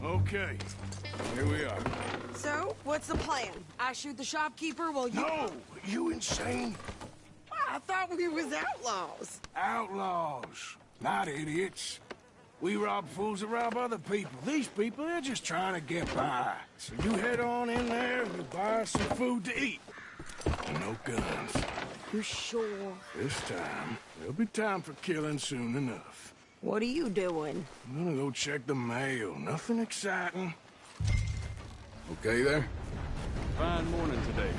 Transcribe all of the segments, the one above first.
Okay, here we are. So, what's the plan? I shoot the shopkeeper while you... No! You insane? I thought we was outlaws. Outlaws, not idiots. We rob fools that rob other people. These people, they're just trying to get by. So you head on in there and you buy us some food to eat. No guns. You sure? This time, there'll be time for killing soon enough. What are you doing? I'm gonna go check the mail. Nothing exciting. Okay there? Fine morning today.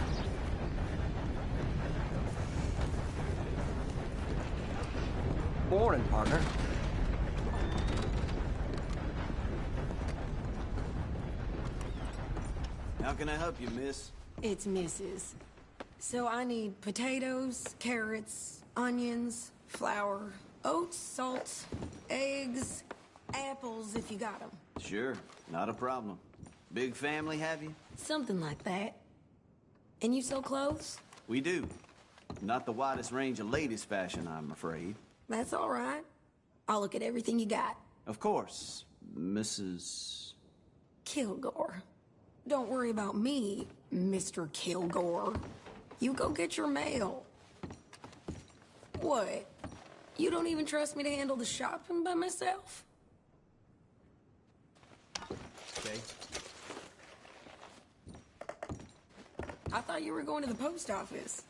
Morning, partner. How can I help you, miss? It's Mrs. So I need potatoes, carrots, onions, flour, oats, salt, eggs, apples if you got them. Sure, not a problem. Big family, have you? Something like that. And you sell clothes? We do. Not the widest range of ladies' fashion, I'm afraid. That's all right. I'll look at everything you got. Of course, Mrs. Kilgore. Don't worry about me, Mr. Kilgore. You go get your mail. What? You don't even trust me to handle the shopping by myself? Okay. I thought you were going to the post office.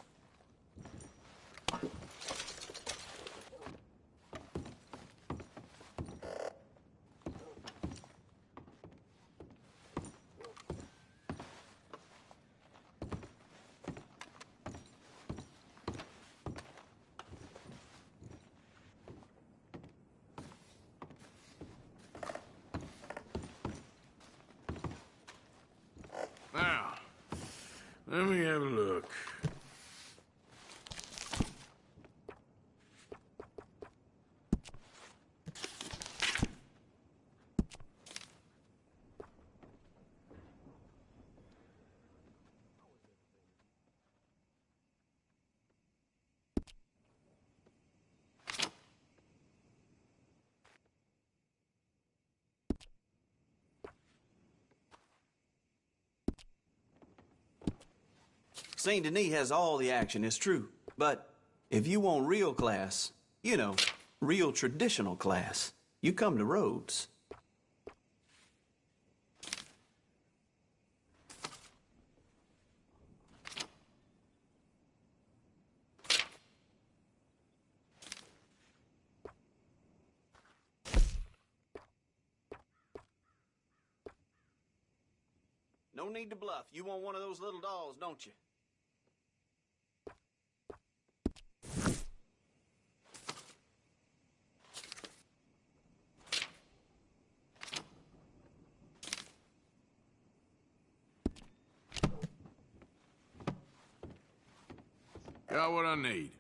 Now, let me have a look. Saint Denis has all the action, it's true. But if you want real class, you know, real traditional class, you come to Rhodes. No need to bluff. You want one of those little dolls, don't you? Got what I need.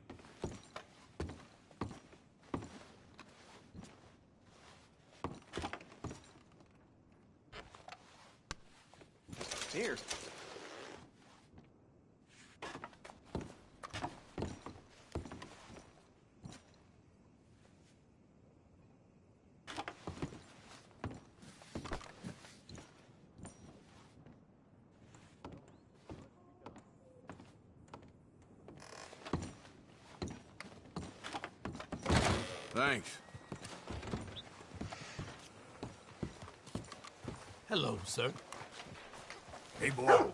Here. Thanks. Hello, sir. Hey, boy.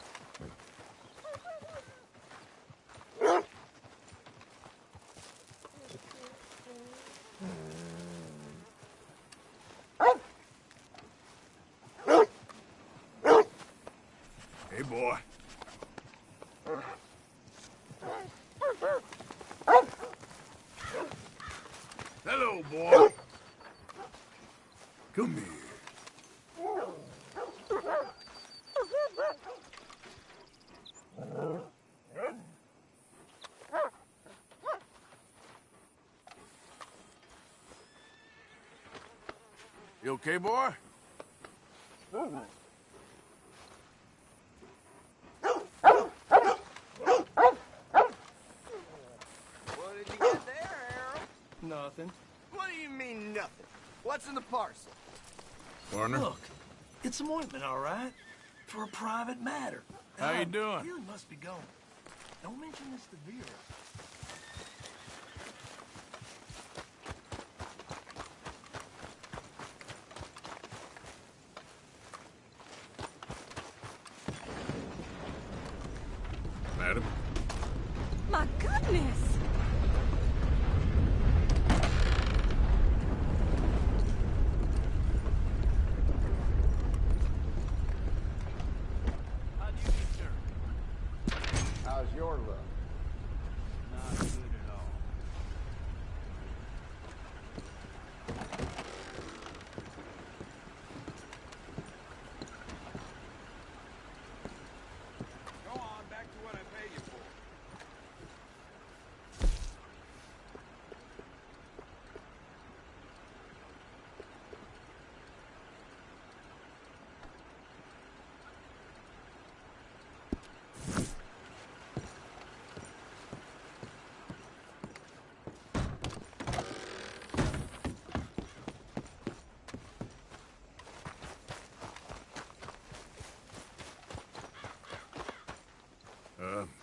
Hey, boy. Hello, boy. Come here. You okay, boy? What did you get there, Harold? Nothing. What do you mean, nothing? What's in the parcel? Partner? Look, it's some ointment, all right? For a private matter. How you doing? You must be going. Don't mention this to Vera. Madam? My goodness! How do you do, sir? How's your luck? Not good at all. Go on, back to what I pay you for.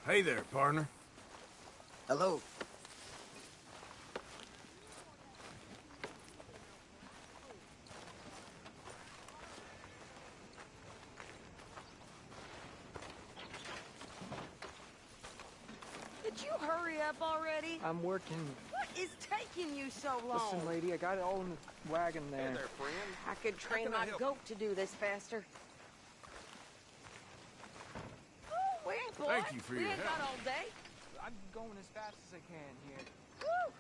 Hey there, partner. Hello. Did you hurry up already? I'm working. What is taking you so long? Listen, lady, I got it all in the wagon there. Hey there, friend. I could train can I my help goat to do this faster. Wait, boy. Thank you for we your ain't help. got all day. I'm going as fast as I can here. Woo!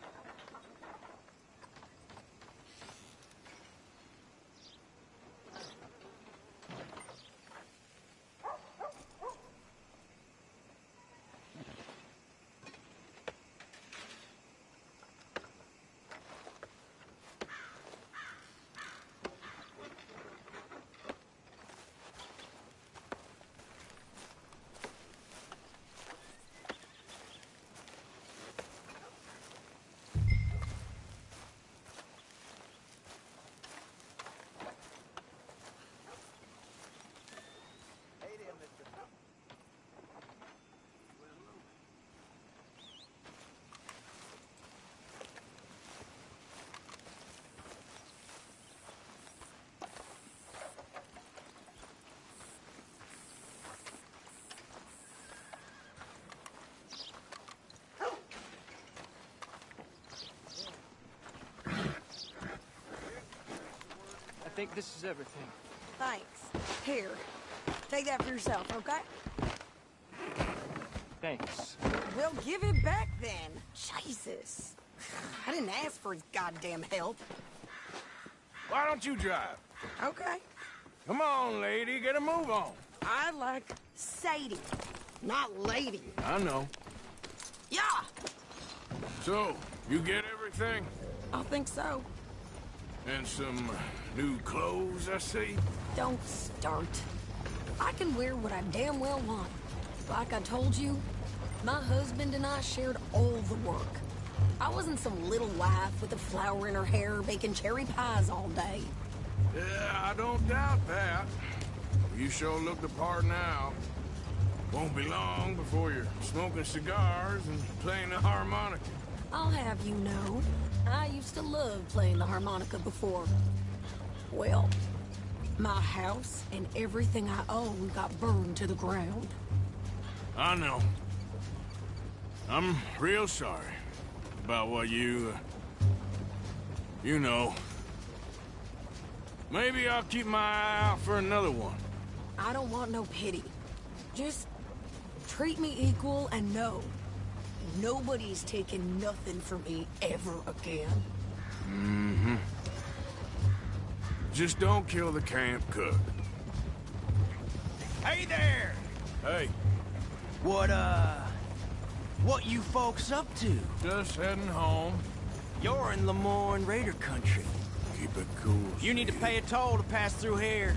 Hey there, mister. I think this is everything. Thanks. Here, take that for yourself, okay? Thanks. We'll give it back then. Jesus. I didn't ask for his goddamn help. Why don't you drive? Okay. Come on, lady, get a move on. I like Sadie, not lady. I know. Yeah, So, you get everything? I think so. And some new clothes, I see? Don't start. I can wear what I damn well want. Like I told you, my husband and I shared all the work. I wasn't some little wife with a flower in her hair baking cherry pies all day. Yeah, I don't doubt that. You sure look the part now. Won't be long before you're smoking cigars and playing the harmonica. I'll have you know, I used to love playing the harmonica before. Well, my house and everything I own got burned to the ground. I know. I'm real sorry about what you know. Maybe I'll keep my eye out for another one. I don't want no pity. Just treat me equal and know nobody's taking nothing from me ever again. Mm-hmm. Just don't kill the camp cook. Hey there! Hey, What you folks up to? just heading home. You're in Lemoyne Raider country. Keep it cool. You need to Steve. pay a toll to pass through here.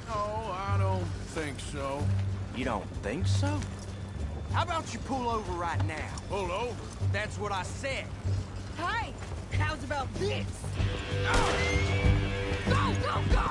No, I don't think so. You don't think so? How about you pull over right now? Pull over. That's what I said. Hey, how's about this? Go, go, go!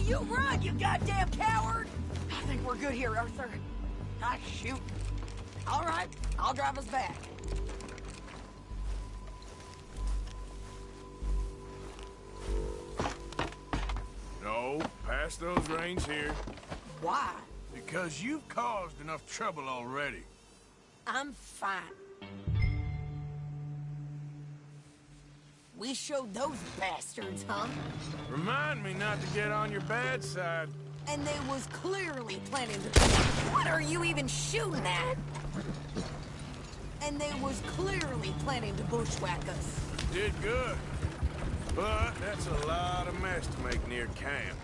You run, you goddamn coward! I think we're good here, Arthur. Ah, shoot. All right, I'll drive us back. No, pass those reins here. Why? Because you've caused enough trouble already. I'm fine. We showed those bastards, huh? Remind me not to get on your bad side. And they was clearly planning to... What are you even shooting at? And they was clearly planning to bushwhack us. Did good. But that's a lot of mess to make near camp.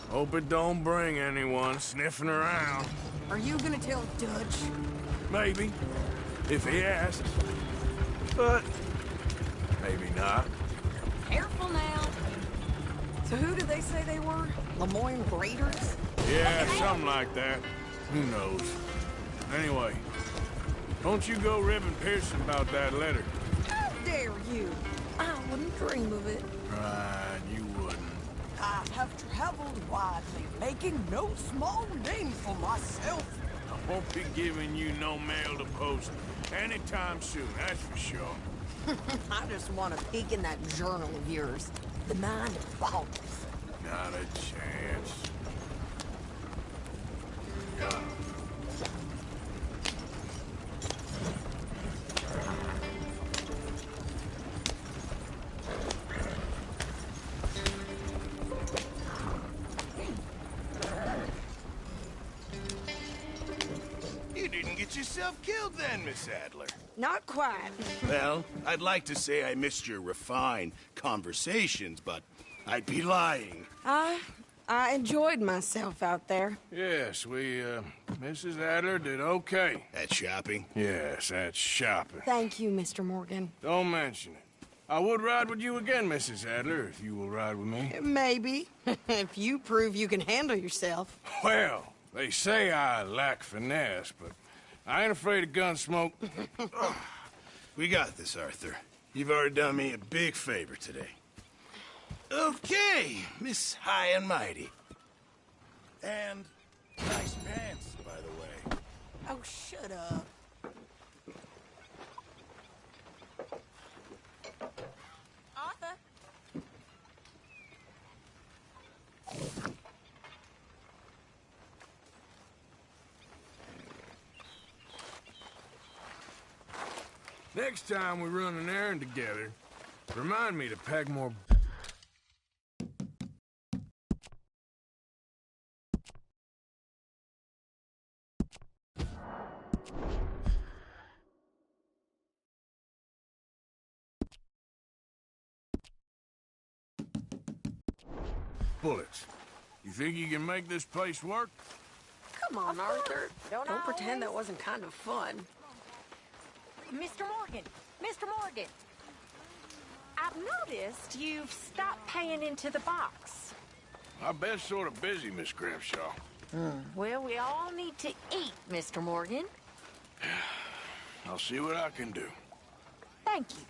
Hope it don't bring anyone sniffing around. Are you gonna tell Dutch? Maybe, if he asks. But maybe not. Careful now. So who did they say they were? Lemoyne Raiders? Yeah, something like that. Who knows? Anyway, don't you go ribbing Pearson about that letter. How dare you? I wouldn't dream of it. Right, you wouldn't. I have traveled widely, making no small name for myself. I won't be giving you no mail to post anytime soon, that's for sure. I just want to peek in that journal of yours. The mind of bones. Not a chance. You didn't get yourself killed then, Miss Adler. Not quite. Well, I'd like to say I missed your refined conversations, but I'd be lying. I enjoyed myself out there. Yes, Mrs. Adler did okay. At shopping? Yes, that's shopping. Thank you, Mr. Morgan. Don't mention it. I would ride with you again, Mrs. Adler, if you will ride with me. Maybe. If you prove you can handle yourself. Well, they say I lack finesse, but I ain't afraid of gun smoke. We got this, Arthur. You've already done me a big favor today. Okay, Miss High and Mighty. And nice pants, by the way. Oh, shut up. Arthur? Next time we run an errand together, remind me to pack more... bullets. You think you can make this place work? Come on, Arthur. Don't pretend that wasn't kind of fun. Mr. Morgan! Mr. Morgan! I've noticed you've stopped paying into the box. I bet sort of busy, Miss Grimshaw. Well, we all need to eat, Mr. Morgan. I'll see what I can do. Thank you.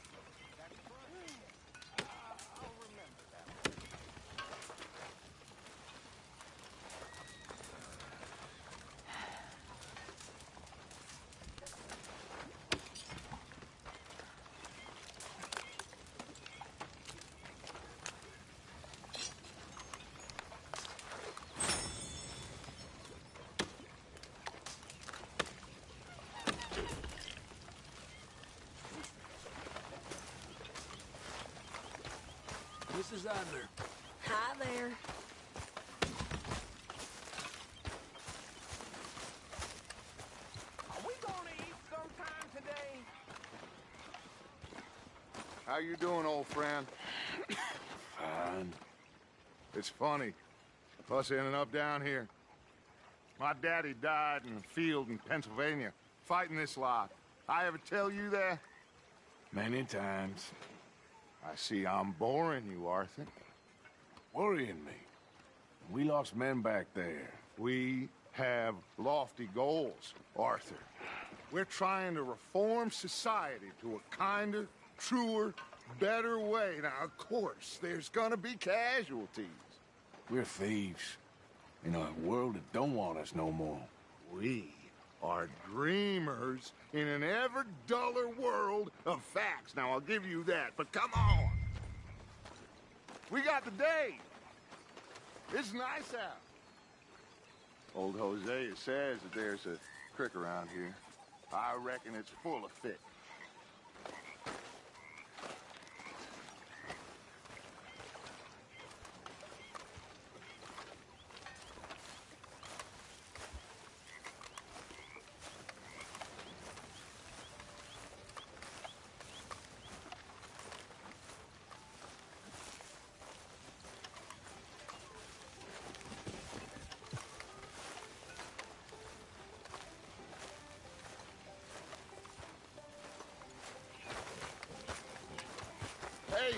Mrs. Adler. Hi there. Are we gonna eat sometime today? How you doing, old friend? Fine. It's funny, us ending up down here. My daddy died in a field in Pennsylvania, fighting this lot. I ever tell you that? Many times. I see I'm boring you, Arthur. Worrying me. We lost men back there. We have lofty goals, Arthur. We're trying to reform society to a kinder, truer, better way. Now, of course, there's gonna be casualties. We're thieves. In a world that don't want us no more. We are dreamers in an ever duller world of facts. Now, I'll give you that, but come on. We got the day. It's nice out. Old Hosea says that there's a creek around here. I reckon it's full of fish. Hey,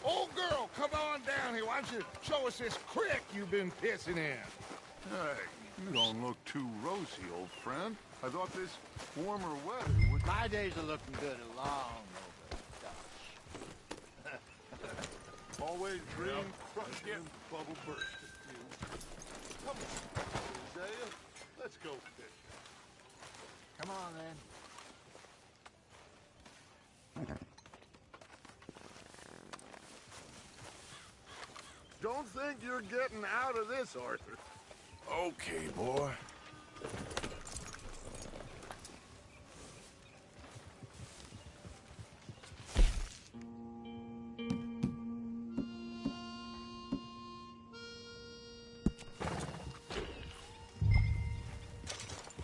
old girl, come on down here. Why don't you show us this creek you've been pissing in? Hey, you don't look too rosy, old friend. I thought this warmer weather would... My days are looking good along over. Always dream crushing and bubble bursting. Come on, Hosea. Let's go fishing. Come on, then. Don't think you're getting out of this, Arthur. Okay, boy.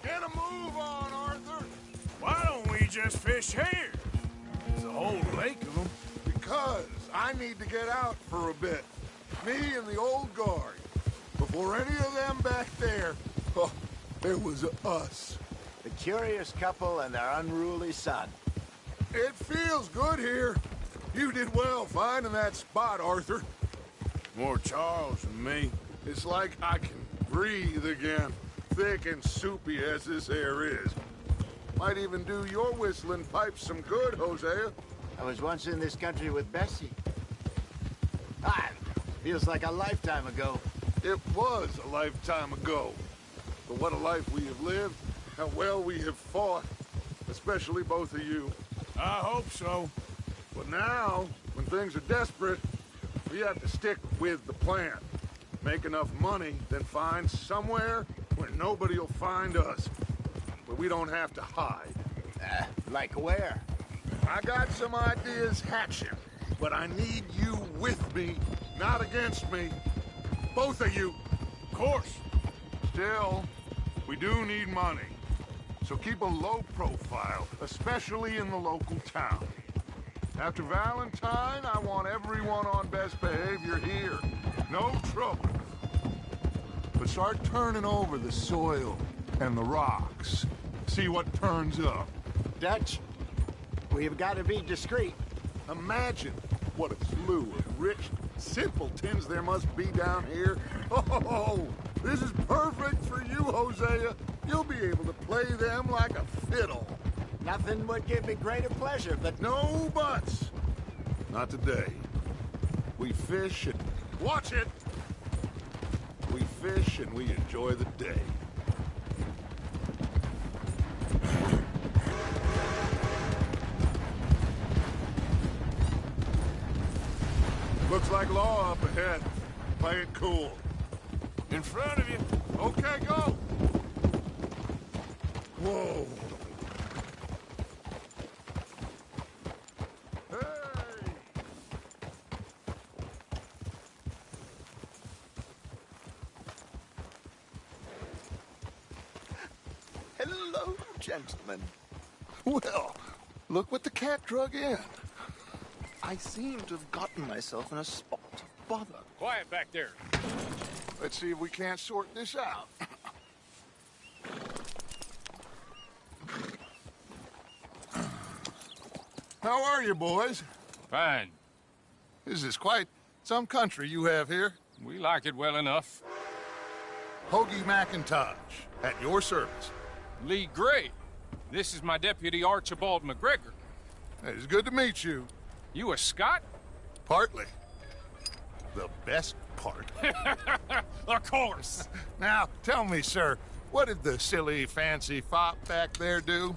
Get a move on, Arthur. Why don't we just fish here? There's a whole lake of them. Because I need to get out for a bit. Me and the old guard. Before any of them back there, oh, it was us. The curious couple and their unruly son. It feels good here. You did well finding that spot, Arthur. More Charles than me. It's like I can breathe again, thick and soupy as this air is. Might even do your whistling pipes some good, Hosea. I was once in this country with Bessie. Ah, feels like a lifetime ago. It was a lifetime ago. But what a life we have lived, how well we have fought, especially both of you. I hope so. But now, when things are desperate, we have to stick with the plan. Make enough money, then find somewhere where nobody will find us. Where we don't have to hide. Like where? I got some ideas hatching, but I need you with me, not against me. Both of you. Of course. Still, we do need money. So keep a low profile, especially in the local town. After Valentine, I want everyone on best behavior here. No trouble. But start turning over the soil and the rocks. See what turns up. Dutch, we've got to be discreet. Imagine what a slew of rich simpletons there must be down here. Oh, this is perfect for you, Hosea. You'll be able to play them like a fiddle. Nothing would give me greater pleasure, but... No buts. Not today. We fish and... Watch it! We fish and we enjoy the day. Looks like law up ahead. Play it cool. In front of you. Okay, go! Whoa. Hey! Hello, gentlemen. Well, look what the cat drug in. I seem to have gotten myself in a spot of bother. Quiet back there. Let's see if we can't sort this out. How are you, boys? Fine. This is quite some country you have here. We like it well enough. Hoagie McIntosh, at your service. Lee Gray. This is my deputy Archibald McGregor. It's good to meet you. You a Scot? Partly. The best part. Of course. Now, tell me, sir, what did the silly, fancy fop back there do?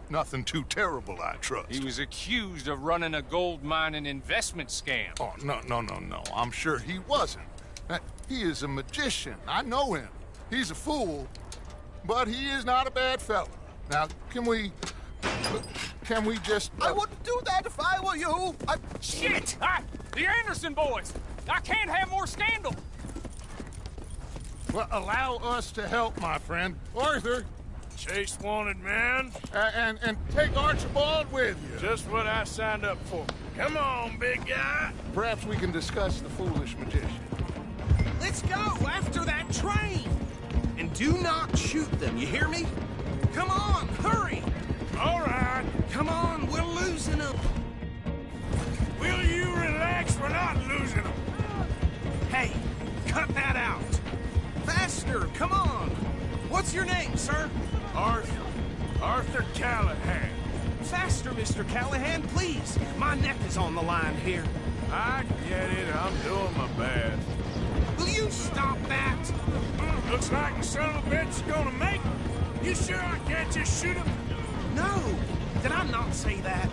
Nothing too terrible, I trust. He was accused of running a gold mining investment scam. Oh, no. I'm sure he wasn't. He is a magician. I know him. He's a fool, but he is not a bad fellow. Now, can we just... I wouldn't do that if I were you. Shit! The Anderson boys! I can't have more scandal! Well, allow us to help, my friend. Arthur, Chase wanted man. and take Archibald with you. Just what I signed up for. Come on, big guy. Perhaps we can discuss the foolish magician. Let's go after that train. And do not shoot them, you hear me? Come on, hurry. All right. Come on, we're losing them. Will you relax? We're not losing them. Hey, cut that out. Faster, come on. What's your name, sir? Arthur Callahan. Faster, Mr. Callahan, please. My neck is on the line here. I get it. I'm doing my best. Will you stop that? Looks like the son of a bitch is gonna make it. You sure I can't just shoot him? No. Did I not say that?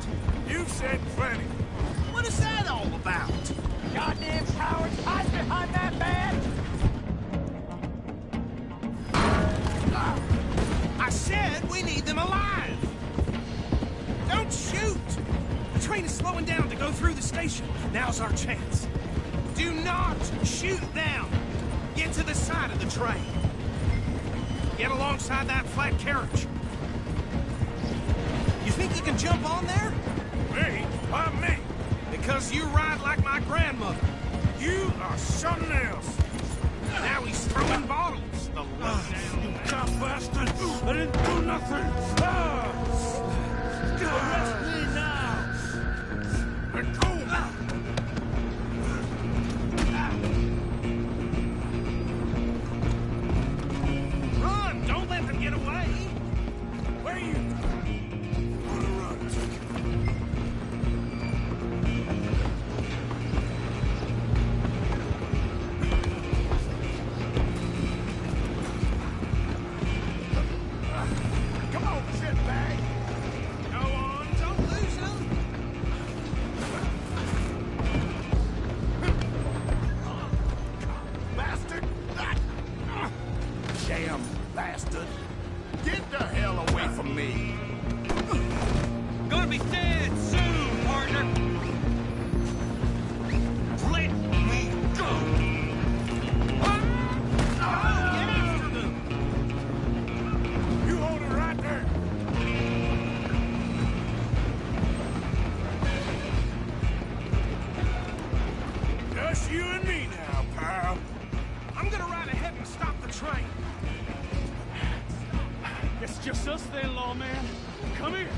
You said plenty. What is that all about? Goddamn cowards! Hide behind that badge! I said we need them alive! Don't shoot! The train is slowing down to go through the station. Now's our chance. Do not shoot them! Get to the side of the train. Get alongside that flat carriage. You think you can jump on there? Me? Why me? Because you ride like my grandmother. You are something else. Now he's throwing bottles. The lowdown. You cop bastard! I didn't do nothing! Arrest me now! Let go! Run! Don't let them get away! Where are you? On a run. Come on, shitbag. Go on, don't lose them! Bastard! Damn bastard! Get the hell away from me! Gonna be dead soon, partner! Let me go! Get after them! You hold it right there. Just you and me now, pal. I'm gonna ride ahead and stop the train. It's just us then, lawman. Come here.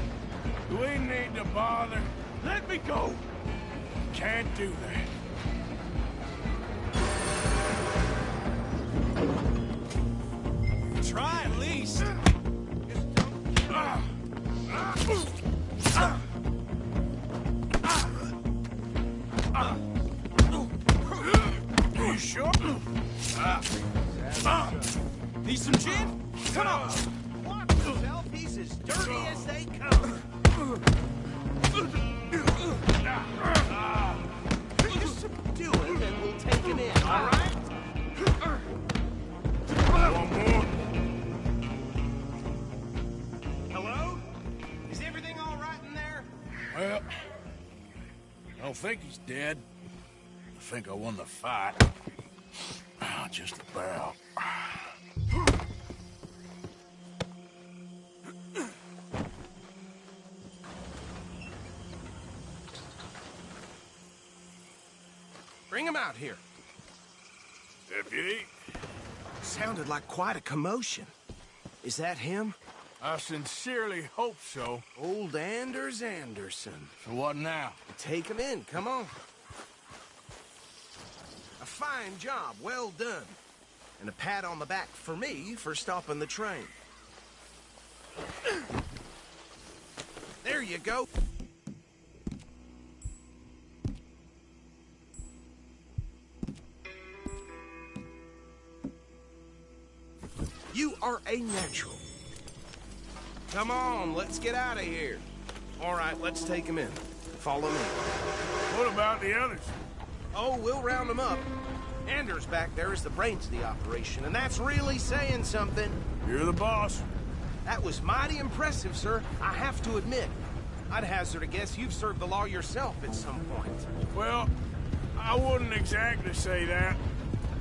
We need to bother. Let me go. Can't do that. Try at least. You sure? Need some gin? Come on! Watch yourself, he's as dirty as they come. Just subdue him and we'll take him in, all right? One more. Hello? Is everything all right in there? Well, I don't think he's dead. I think I won the fight. Just about. Bring him out here. Deputy, Sounded like quite a commotion. Is that him? I sincerely hope so. Old Anders Anderson. So what now? Take him in, come on. A fine job, well done. And a pat on the back for me for stopping the train. There you go. You are a natural. Come on, let's get out of here. All right, let's take him in. Follow me. What about the others? Oh, we'll round them up. Anders back there is the brains of the operation, and that's really saying something. You're the boss. That was mighty impressive, sir. I have to admit. I'd hazard a guess you've served the law yourself at some point. Well, I wouldn't exactly say that.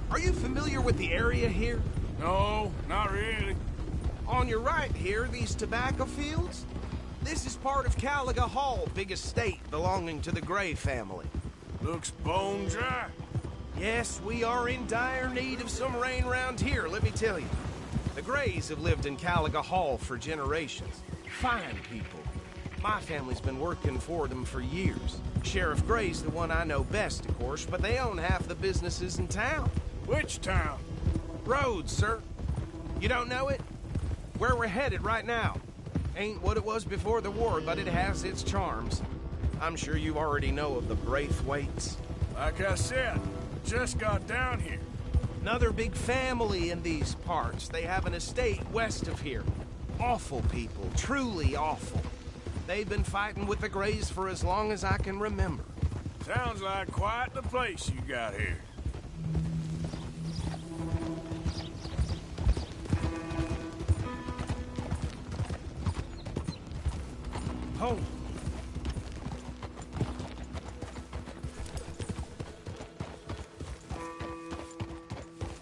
Are you familiar with the area here? No, not really. On your right here, these tobacco fields? This is part of Caliga Hall, big estate belonging to the Gray family. Looks bone dry. Yes, we are in dire need of some rain round here, let me tell you. The Grays have lived in Caliga Hall for generations. Fine people. My family's been working for them for years. Sheriff Gray's the one I know best, of course, but they own half the businesses in town. Which town? Rhodes, sir. You don't know it? Where we're headed right now. Ain't what it was before the war, but it has its charms. I'm sure you already know of the Braithwaites. Like I said, just got down here. Another big family in these parts. They have an estate west of here. Awful people, truly awful. They've been fighting with the Grays for as long as I can remember. Sounds like quite the place you got here. Oh.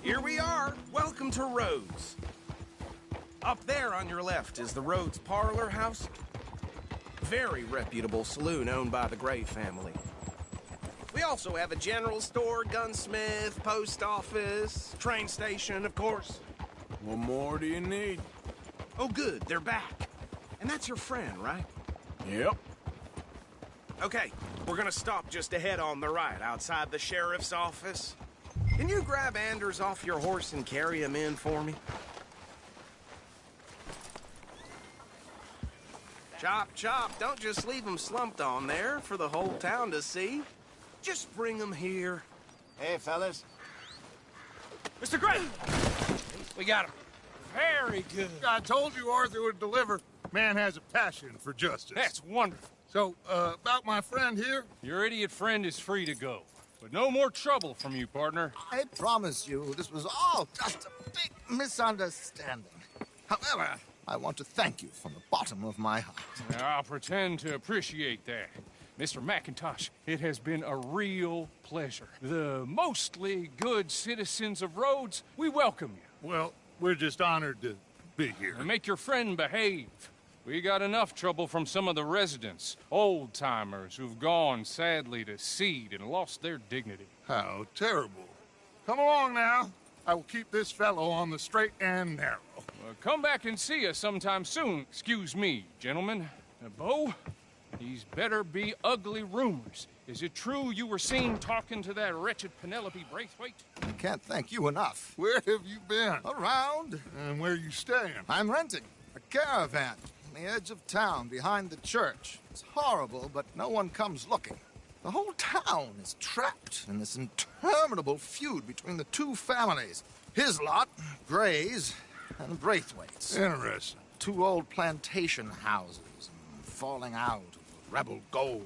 Here we are. Welcome to Rhodes. Up there on your left is the Rhodes Parlor House. Very reputable saloon owned by the Gray family. We also have a general store, gunsmith, post office, train station, of course. What more do you need? Oh, good. They're back. And that's your friend, right? Yep. Okay, we're gonna stop just ahead on the right, outside the sheriff's office. Can you grab Anders off your horse and carry him in for me? Chop, chop, don't just leave him slumped on there for the whole town to see. Just bring him here. Hey, fellas. Mr. Gray! We got him. Very good. I told you Arthur would deliver. Man has a passion for justice. That's wonderful. So, about my friend here? Your idiot friend is free to go. But no more trouble from you, partner. I promise you, this was all just a big misunderstanding. However, I want to thank you from the bottom of my heart. I'll pretend to appreciate that. Mr. McIntosh, it has been a real pleasure. The mostly good citizens of Rhodes, we welcome you. Well, we're just honored to be here. And make your friend behave. We got enough trouble from some of the residents, old-timers who've gone, sadly, to seed and lost their dignity. How terrible. Come along now. I will keep this fellow on the straight and narrow. Come back and see us sometime soon. Excuse me, gentlemen. Bo, these better be ugly rumors. Is it true you were seen talking to that wretched Penelope Braithwaite? I can't thank you enough. Where have you been? Around. And where are you staying? I'm renting a caravan on the edge of town behind the church. It's horrible, but no one comes looking. The whole town is trapped in this interminable feud between the two families. His lot, Gray's, and Braithwaite's. Interesting. Two old plantation houses, and falling out of rebel gold,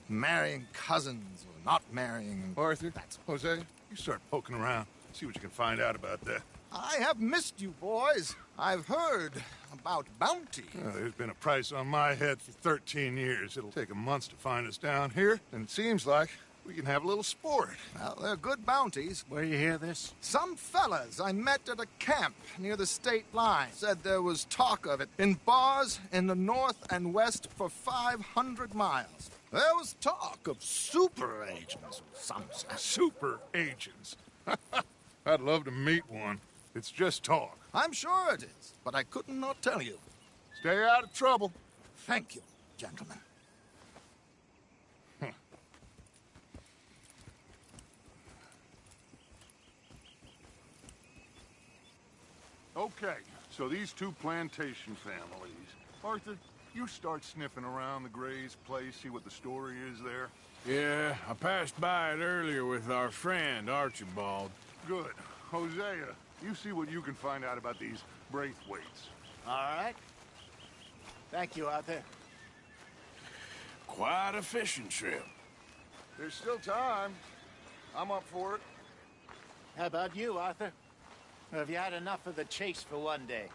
and marrying cousins or not marrying. Arthur, Jose, you start poking around. See what you can find out about that. I have missed you, boys. I've heard about bounty. Well, there's been a price on my head for 13 years. It'll take 'em months to find us down here, and it seems like we can have a little sport. Well, they're good bounties. Where you hear this? Some fellas I met at a camp near the state line said there was talk of it in bars in the north and west for 500 miles. There was talk of super agents, some said. Super agents. I'd love to meet one. It's just talk. I'm sure it is, but I couldn't not tell you. Stay out of trouble. Thank you, gentlemen. Okay, so these two plantation families. Arthur, you start sniffing around the Gray's place, see what the story is there. Yeah, I passed by it earlier with our friend, Archibald. Good. Hosea, you see what you can find out about these Braithwaite's. All right. Thank you, Arthur. Quite a fishing trip. There's still time. I'm up for it. How about you, Arthur? Or have you had enough of the chase for one day?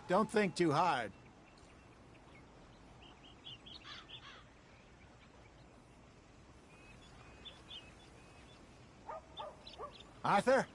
Don't think too hard. Arthur?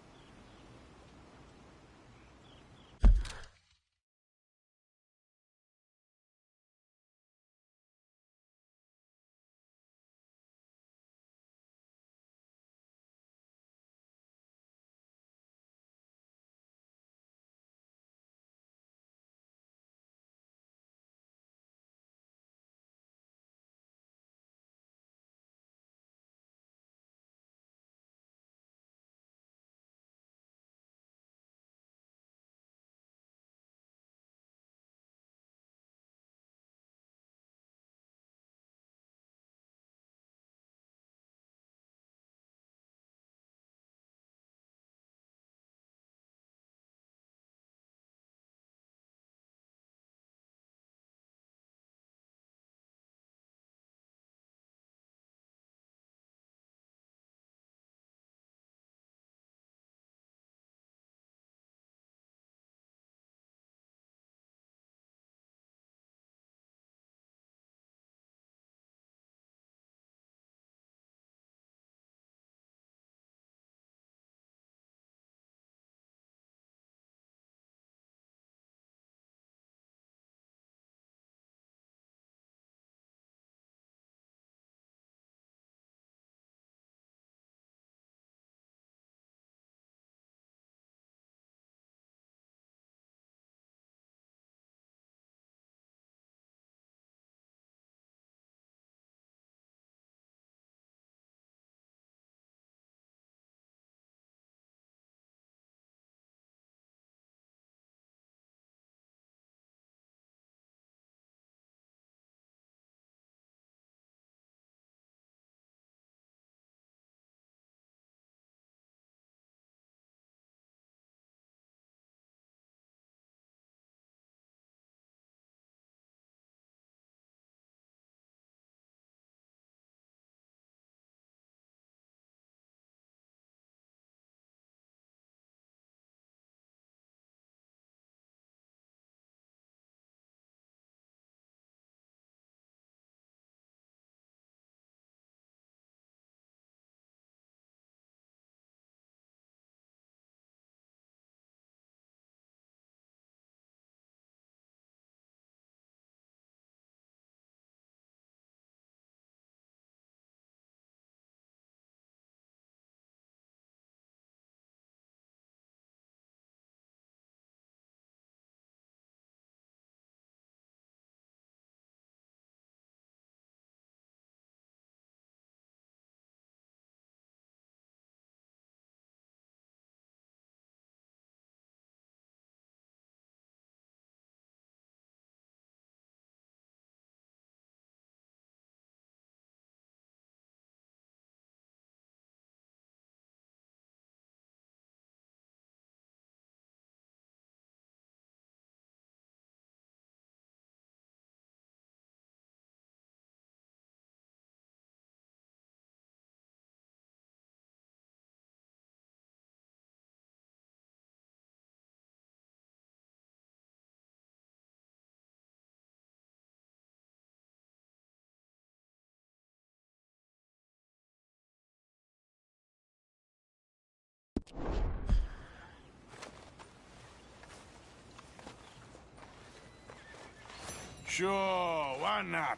Sure, why not?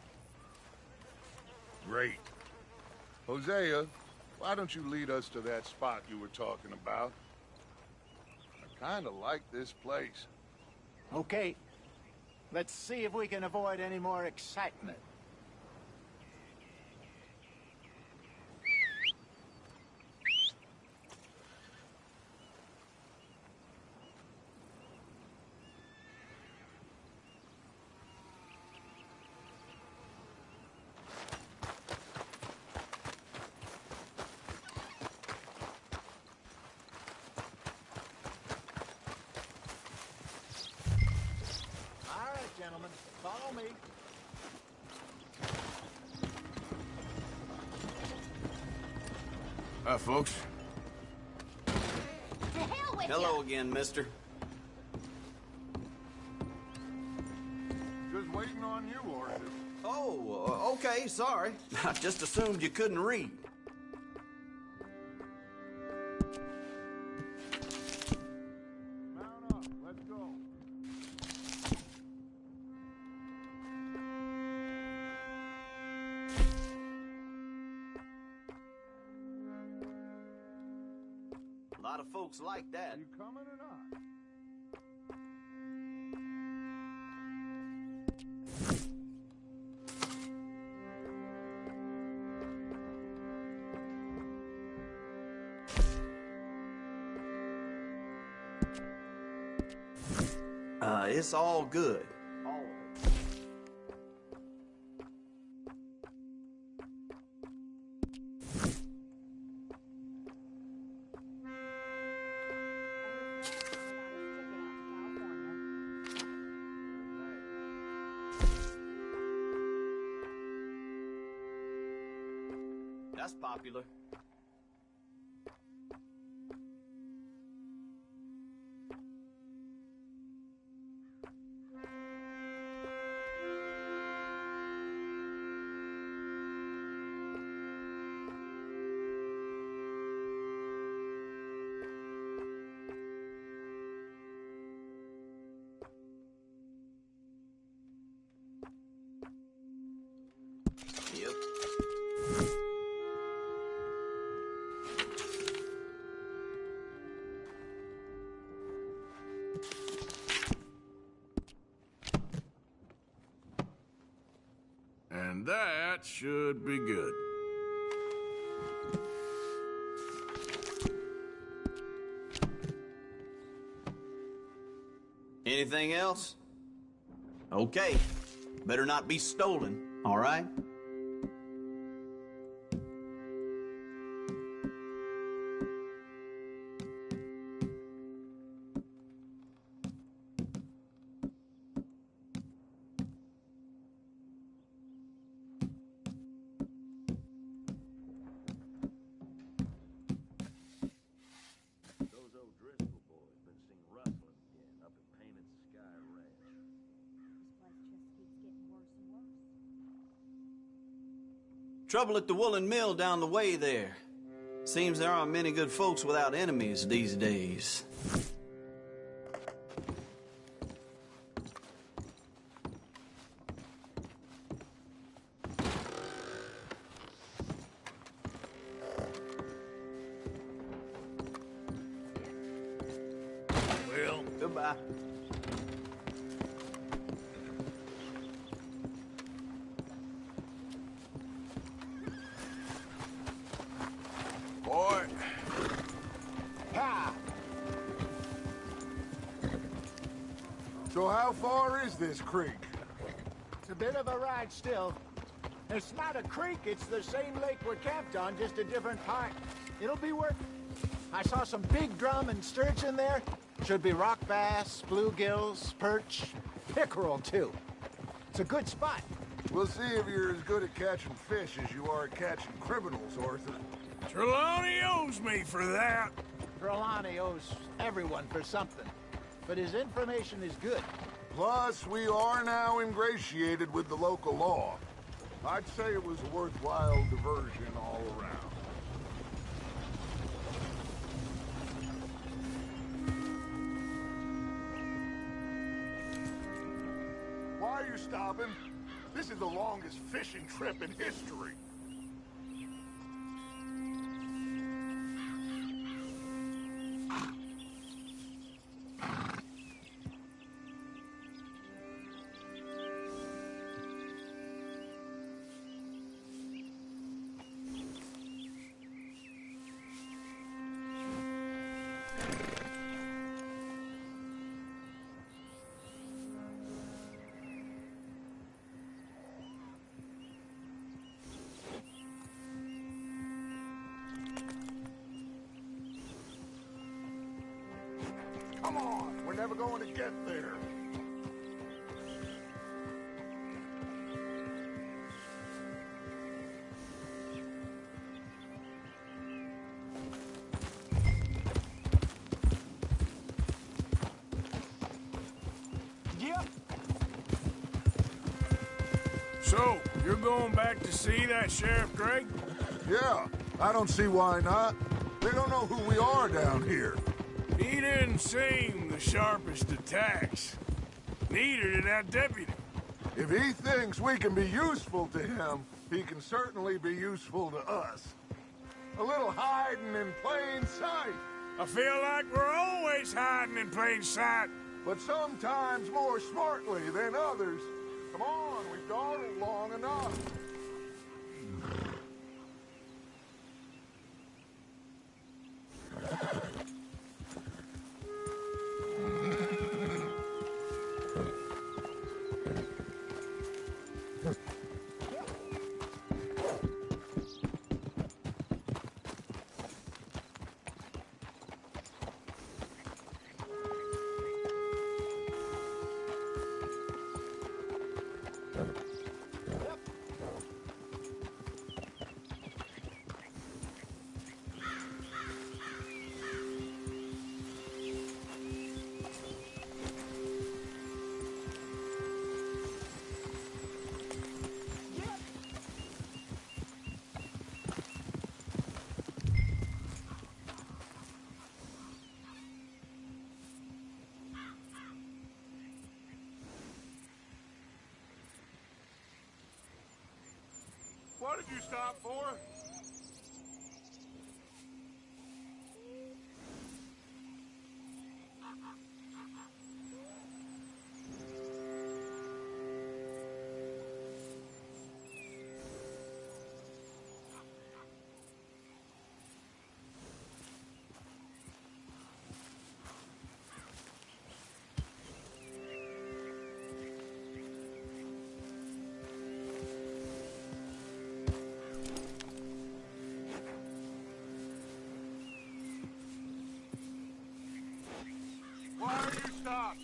Great. Hosea, why don't you lead us to that spot you were talking about? I kinda like this place. Okay. Let's see if we can avoid any more excitement. Follow me. Hi, folks. To hell with Hello again, mister. Just waiting on you, Lordship. Oh, okay, sorry. I just assumed you couldn't read. Mount up. Let's go. A lot of folks like that. Are you coming or not? It's all good. All of it. That's popular. Yep. And that should be good. Anything else? Okay. Better not be stolen, all right? Those old Driscoll boys been seen rustling again up at Painted Sky Ranch. This place just keeps getting worse and worse. Trouble at the woolen mill down the way there. Seems there aren't many good folks without enemies these days. Well, goodbye. boy. Ha! So how far is this creek? It's a bit of a ride still. It's not a creek, it's the same lake we're camped on, just a different part. It'll be worth it. I saw some big drum and sturgeon there. Should be rock bass, bluegills, perch, pickerel too. It's a good spot. We'll see if you're as good at catching fish as you are at catching criminals, Arthur. Trelawney owes me for that. Trelawney owes everyone for something, but his information is good. Plus, we are now ingratiated with the local law. I'd say it was a worthwhile diversion all around. Why are you stopping? This is the longest fishing trip in history. Come on, we're never going to get there. So, you're going back to see that Sheriff Gregg? Yeah, I don't see why not. They don't know who we are down here. He didn't seem the sharpest attacks. Neither did that deputy. If he thinks we can be useful to him, he can certainly be useful to us. A little hiding in plain sight. I feel like we're always hiding in plain sight. But sometimes more smartly than others. Come on, we've dawdled long enough. What did you stop for? Why are you stopped?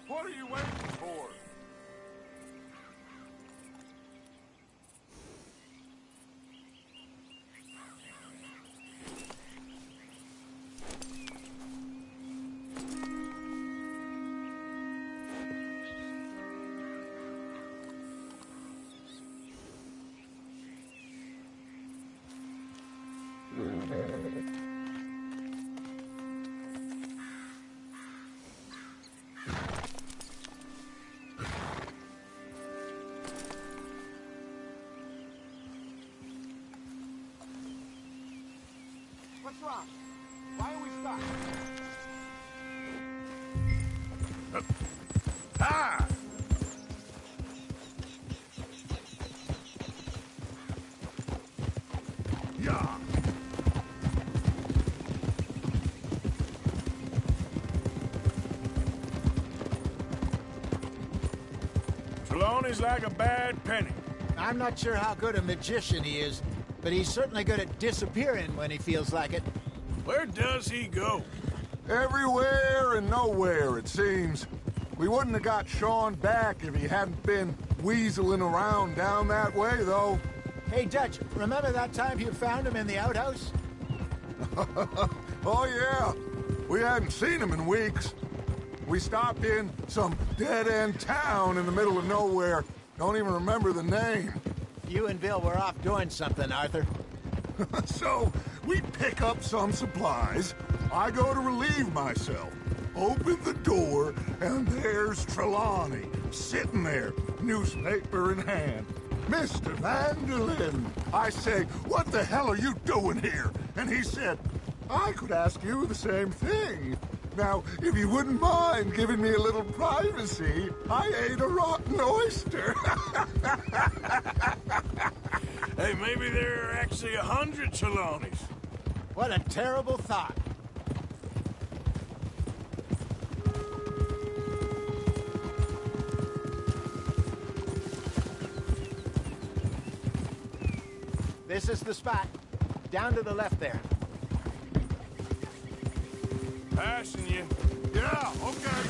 What are you waiting for? What's wrong? Why are we stopped? Ah! Yeah. Trelawney's like a bad penny. I'm not sure how good a magician he is, but he's certainly good at disappearing when he feels like it. Where does he go? Everywhere and nowhere, it seems. We wouldn't have got Sean back if he hadn't been weaseling around down that way, though. Hey, Dutch, remember that time you found him in the outhouse? Oh, yeah. We hadn't seen him in weeks. We stopped in some dead-end town in the middle of nowhere. Don't even remember the name. You and Bill were off doing something, Arthur. So, we pick up some supplies. I go to relieve myself. Open the door, and there's Trelawney, sitting there, newspaper in hand. Mr. Vanderlyn. I say, what the hell are you doing here? And he said, I could ask you the same thing. Now, if you wouldn't mind giving me a little privacy, I ate a rotten oyster. Hey, maybe there are actually 100 Trelawneys. What a terrible thought. This is the spot. Down to the left there. Passing you. Yeah, okay.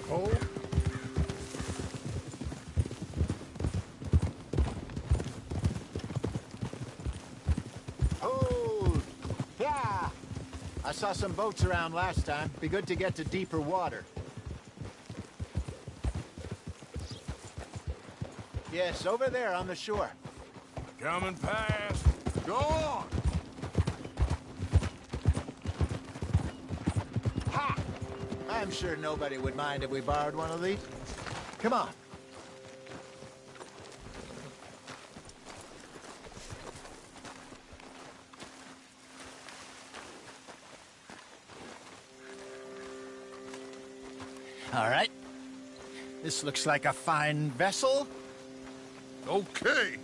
Hold. Hold. Yeah. I saw some boats around last time. Be good to get to deeper water. Yes, over there on the shore. Coming past. Go on. Ha! I'm sure nobody would mind if we borrowed one of these. Come on. All right. This looks like a fine vessel. Okay.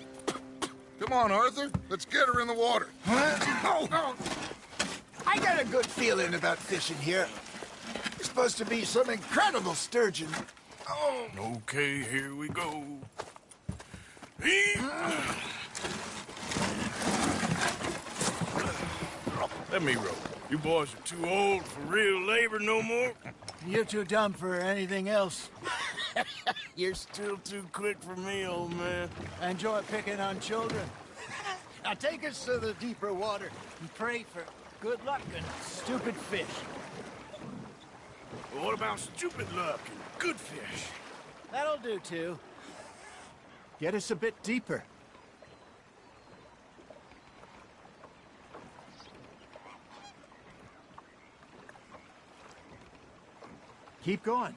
Come on, Arthur. Let's get her in the water. Oh. I got a good feeling about fishing here. It's supposed to be some incredible sturgeon. Oh. Okay, here we go. Let me row. You boys are too old for real labor no more. You're too dumb for anything else. You're still too quick for me, old man. Enjoy picking on children. Now take us to the deeper water and pray for good luck and stupid fish. Well, what about stupid luck and good fish? That'll do, too. Get us a bit deeper. Keep going.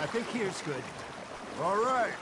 I think here's good. All right.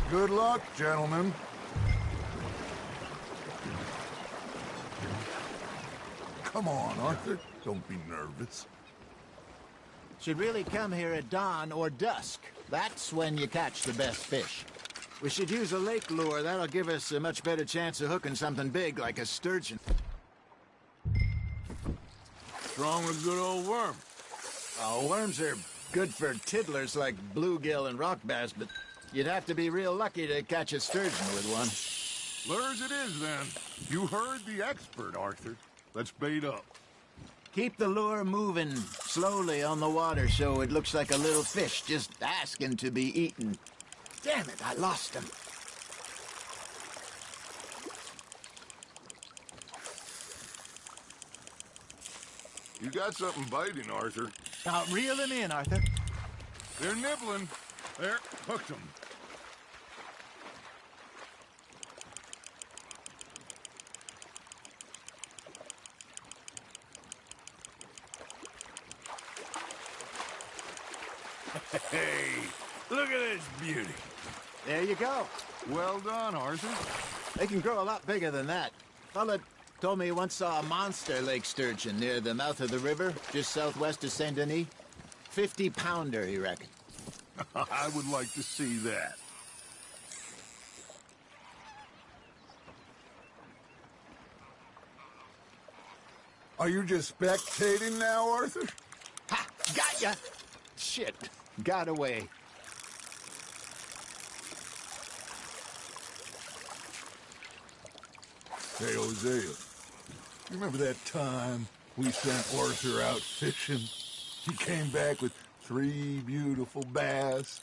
Good luck, gentlemen. Come on, Arthur. Don't be nervous. Should really come here at dawn or dusk. That's when you catch the best fish. We should use a lake lure. That'll give us a much better chance of hooking something big like a sturgeon. What's wrong with a good old worm? Oh, worms are good for tiddlers like bluegill and rock bass, but you'd have to be real lucky to catch a sturgeon with one. Lures it is, then. You heard the expert, Arthur. Let's bait up. Keep the lure moving slowly on the water so it looks like a little fish just asking to be eaten. Damn it, I lost him. You got something biting, Arthur. Now, reel him in, Arthur. They're nibbling. There, hooked them. Hey, look at this beauty. There you go. Well done, Arthur. They can grow a lot bigger than that. Fella told me he once saw a monster lake sturgeon near the mouth of the river, just southwest of Saint Denis. 50-pounder, he reckoned. I would like to see that. Are you just spectating now, Arthur? Ha! Got ya! Shit. Got away. Hey, Hosea, you remember that time we sent Arthur out fishing? He came back with 3 beautiful bass.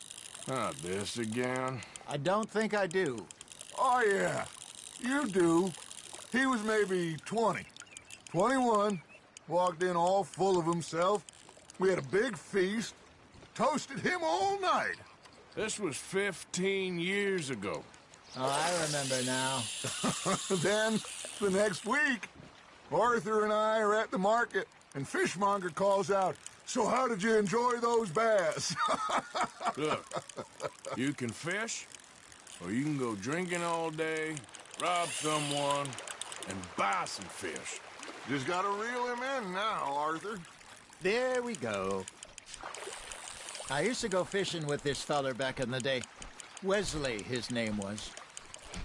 Not this again. I don't think I do. Oh, yeah, you do. He was maybe 20, 21, walked in all full of himself. We had a big feast, toasted him all night. This was 15 years ago. Oh, I remember now. Then, the next week, Arthur and I are at the market, and Fishmonger calls out, "So how did you enjoy those bass?" Look, you can fish, or you can go drinking all day, rob someone, and buy some fish. Just gotta reel him in now, Arthur. There we go. I used to go fishing with this feller back in the day. Wesley, his name was.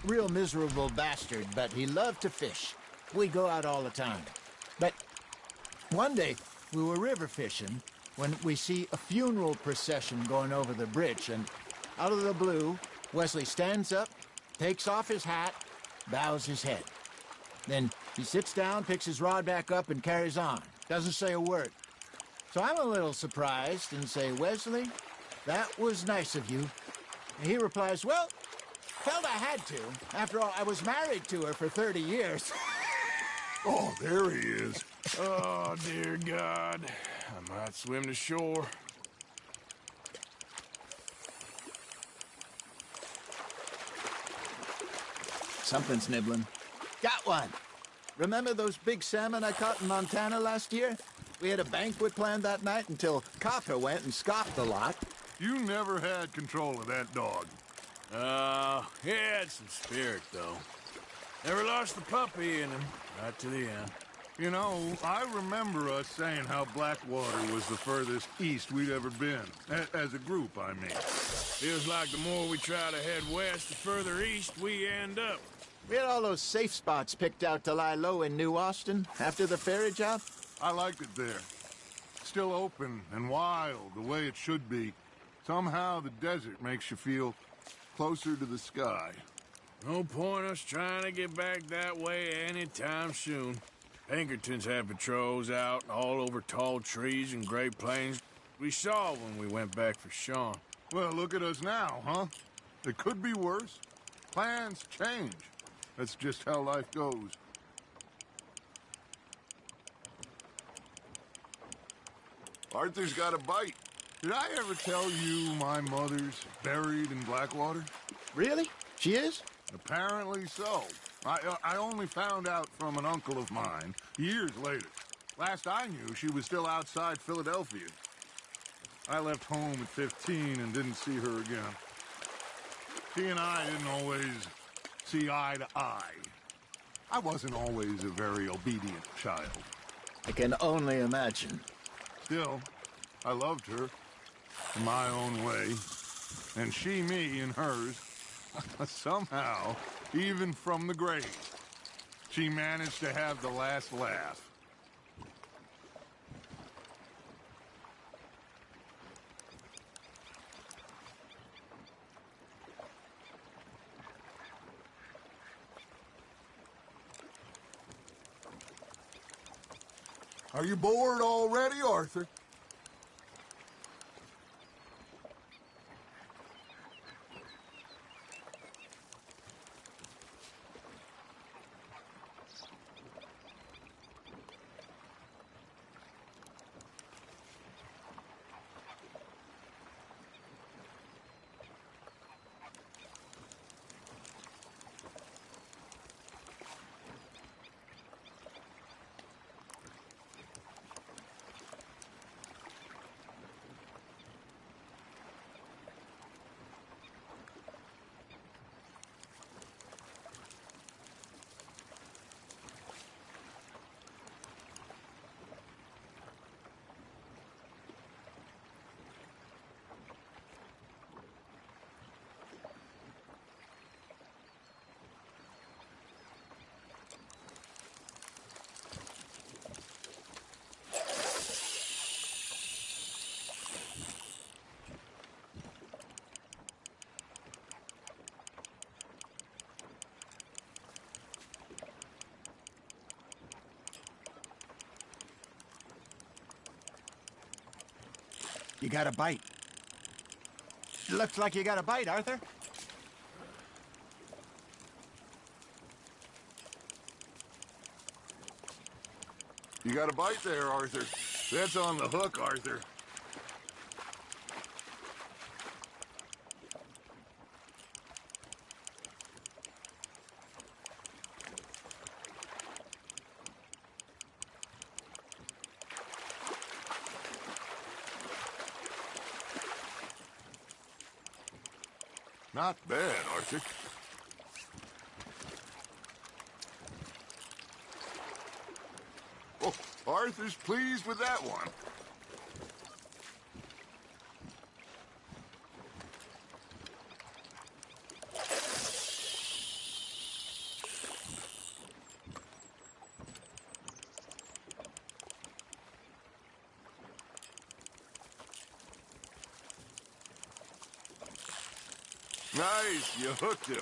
Real miserable bastard, but he loved to fish. We'd go out all the time. But one day, we were river fishing when we see a funeral procession going over the bridge, and out of the blue, Wesley stands up, takes off his hat, bows his head. Then he sits down, picks his rod back up, and carries on. Doesn't say a word. So I'm a little surprised and say, "Wesley, that was nice of you." And he replies, "Well, felt I had to. After all, I was married to her for 30 years. Oh, there he is. Oh, dear God. I might swim to shore. Something's nibbling. Got one. Remember those big salmon I caught in Montana last year? We had a banquet planned that night until Copper went and scoffed a lot. You never had control of that dog. He had some spirit, though. Never lost the puppy in him, right to the end. You know, I remember us saying how Blackwater was the furthest east we'd ever been. As a group, I mean. Feels like the more we try to head west, the further east we end up. We had all those safe spots picked out to lie low in New Austin after the ferry job. I liked it there. Still open and wild, the way it should be. Somehow the desert makes you feel closer to the sky. No point us trying to get back that way anytime soon. Pinkertons had patrols out all over tall trees and Great Plains. We saw when we went back for Sean. Well, look at us now, huh? It could be worse. Plans change. That's just how life goes. Arthur's got a bite. Did I ever tell you my mother's buried in Blackwater? Really? She is? Apparently so. I only found out from an uncle of mine years later. Last I knew, she was still outside Philadelphia. I left home at 15 and didn't see her again. She and I didn't always see eye to eye. I wasn't always a very obedient child. I can only imagine. Still, I loved her in my own way, and she me in hers. Somehow, even from the grave, she managed to have the last laugh. Are you bored already, Arthur? You got a bite. Looks like you got a bite, Arthur. You got a bite there, Arthur. That's on the hook, Arthur. Not bad, Arthur. Oh, Arthur's pleased with that one. Nice, you hooked him.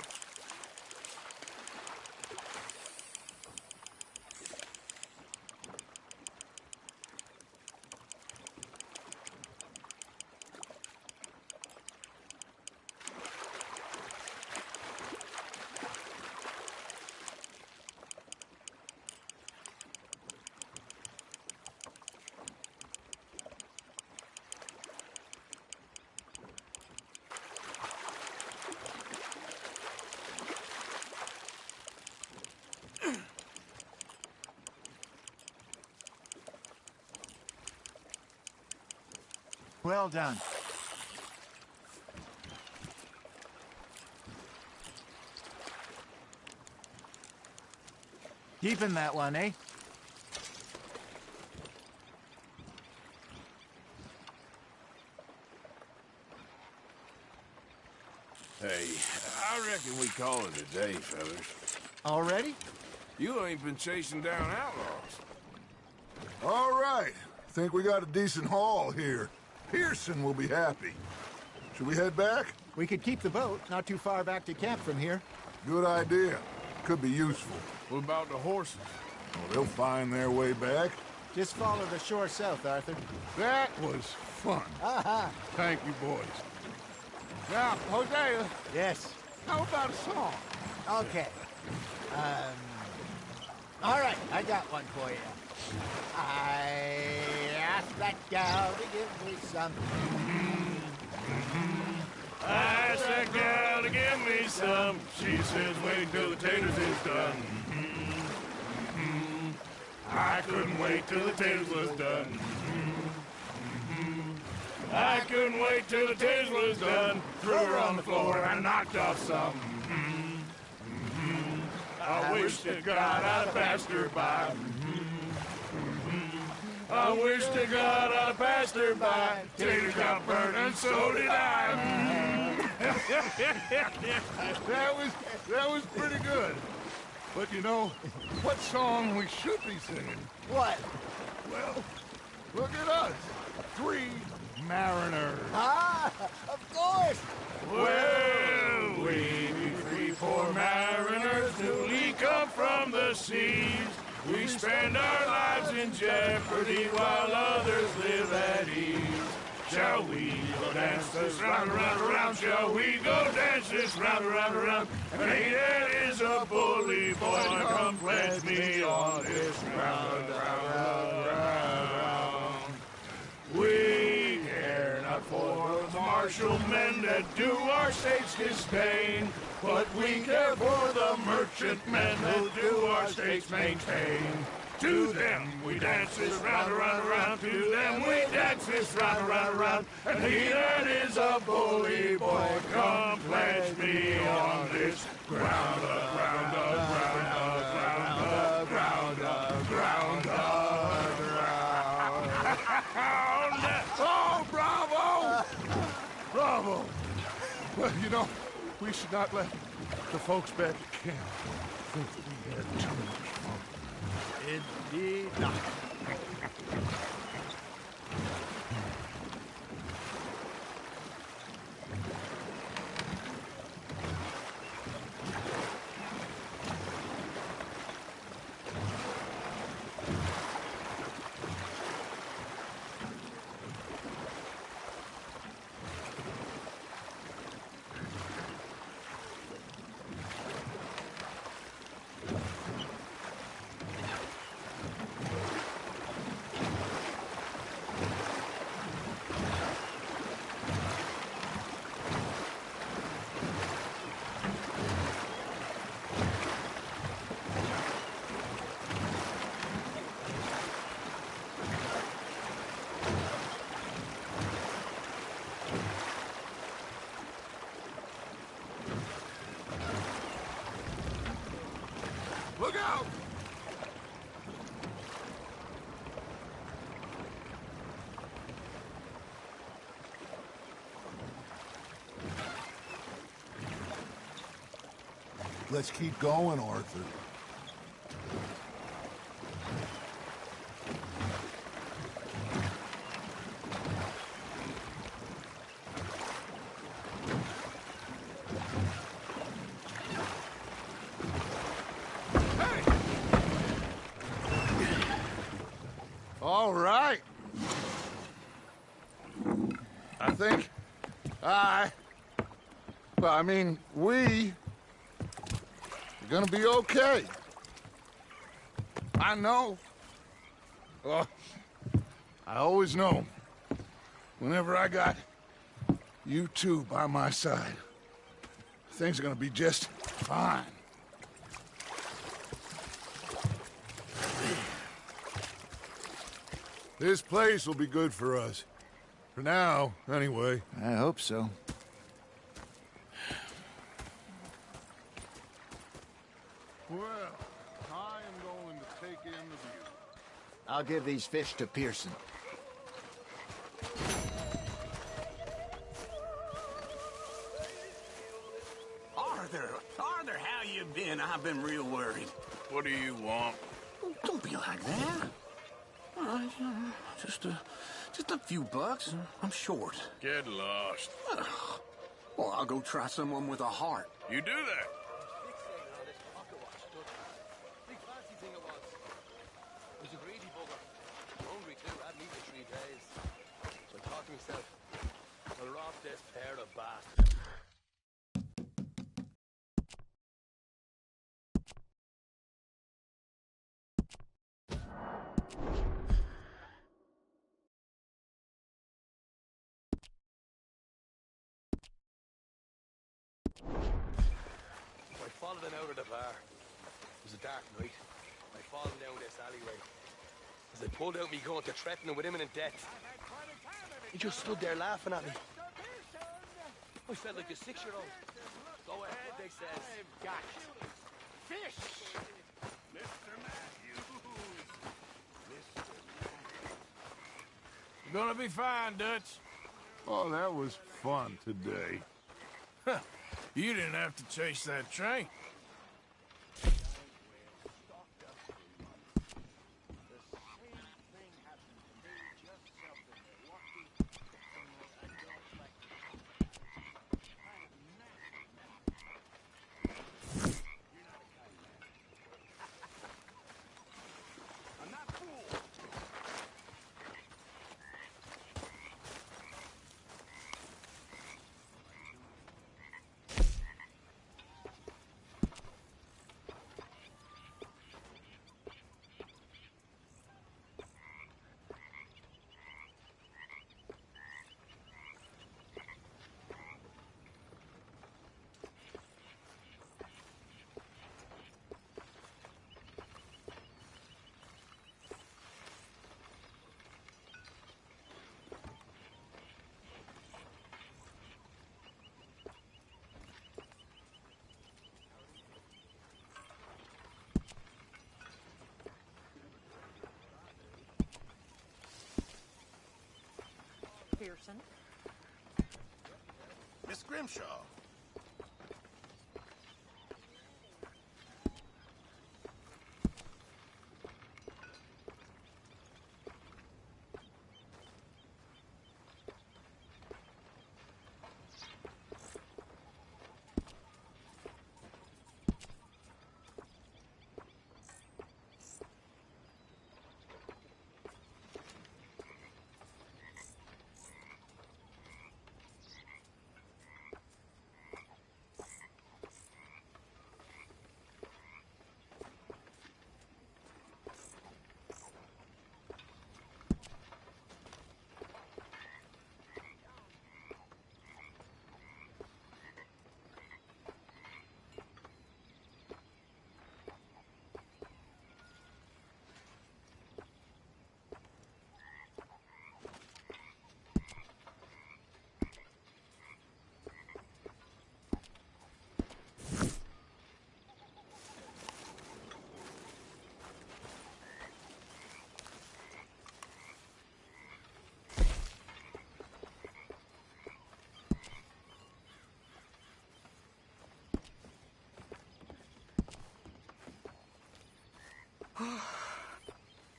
Well done. Keeping that one, eh? Hey, I reckon we call it a day, fellas. Already? You ain't been chasing down outlaws. All right. Think we got a decent haul here. Pearson will be happy. Should we head back? We could keep the boat, not too far back to camp from here. Good idea. Could be useful. What about the horses? Well, they'll find their way back. Just follow the shore south, Arthur. That was fun. Aha! Thank you, boys. Now, Hosea. Yes. How about a song? Okay. All right, I got one for you. I asked that gal to give me some. I asked that gal to give me some. She says wait till the taters is done. I couldn't wait till the taters was done. I couldn't wait till the taste was done. Threw her on the floor and knocked off some. I wish to God I'd passed her by. I wish to God I'd passed her by. Taters got burnt and so did I. That was pretty good. But you know, what song we should be singing? What? Well, look at us. 3 mariners. Ah, of course. Well, we be 3 poor mariners newly come from the seas. We spend our lives in jeopardy while others live at ease. Shall we go dance this round, around, around? Shall we go dance this round, around, around? And he that is a bully boy, come pledge me on this round, round, round. We care not for the martial men that do our states disdain, but we care for the merchant men that do our states maintain. To them we dance this round, around, around. To them we dance this round, around, around. And he that is a bully boy, come pledge me on this ground, ground, ground, ground, ground, ground, ground. Oh, bravo! Bravo! Well, you know, we should not let the folks back at camp think that we had too much fun. Indeed not. Look out! Let's keep going, Arthur. All right. I think we are gonna be okay. I know. Well, I always know. Whenever I got you two by my side, things are gonna be just fine. This place will be good for us. For now, anyway. I hope so. Well, I am going to take in the view. I'll give these fish to Pearson. Arthur, how you been? I've been real worried. What do you want? Don't be like that. All right, just a few bucks. I'm short. Get lost. Well, I'll go try someone with a heart. You do that. He's a greedy bugger. Hungry too, hadn't eaten in 3 days. So I thought to myself, I'll rob this pair of bastards. I followed them out of the bar. It was a dark night. I followed down this alleyway. As I pulled out me gun to threaten him with imminent death. He just stood there laughing at me. I felt like a 6-year-old. Go ahead, they says. I've got fish. Mr. Matthews. You're gonna be fine, Dutch. Oh, that was fun today. You didn't have to chase that train. Pearson. Miss Grimshaw.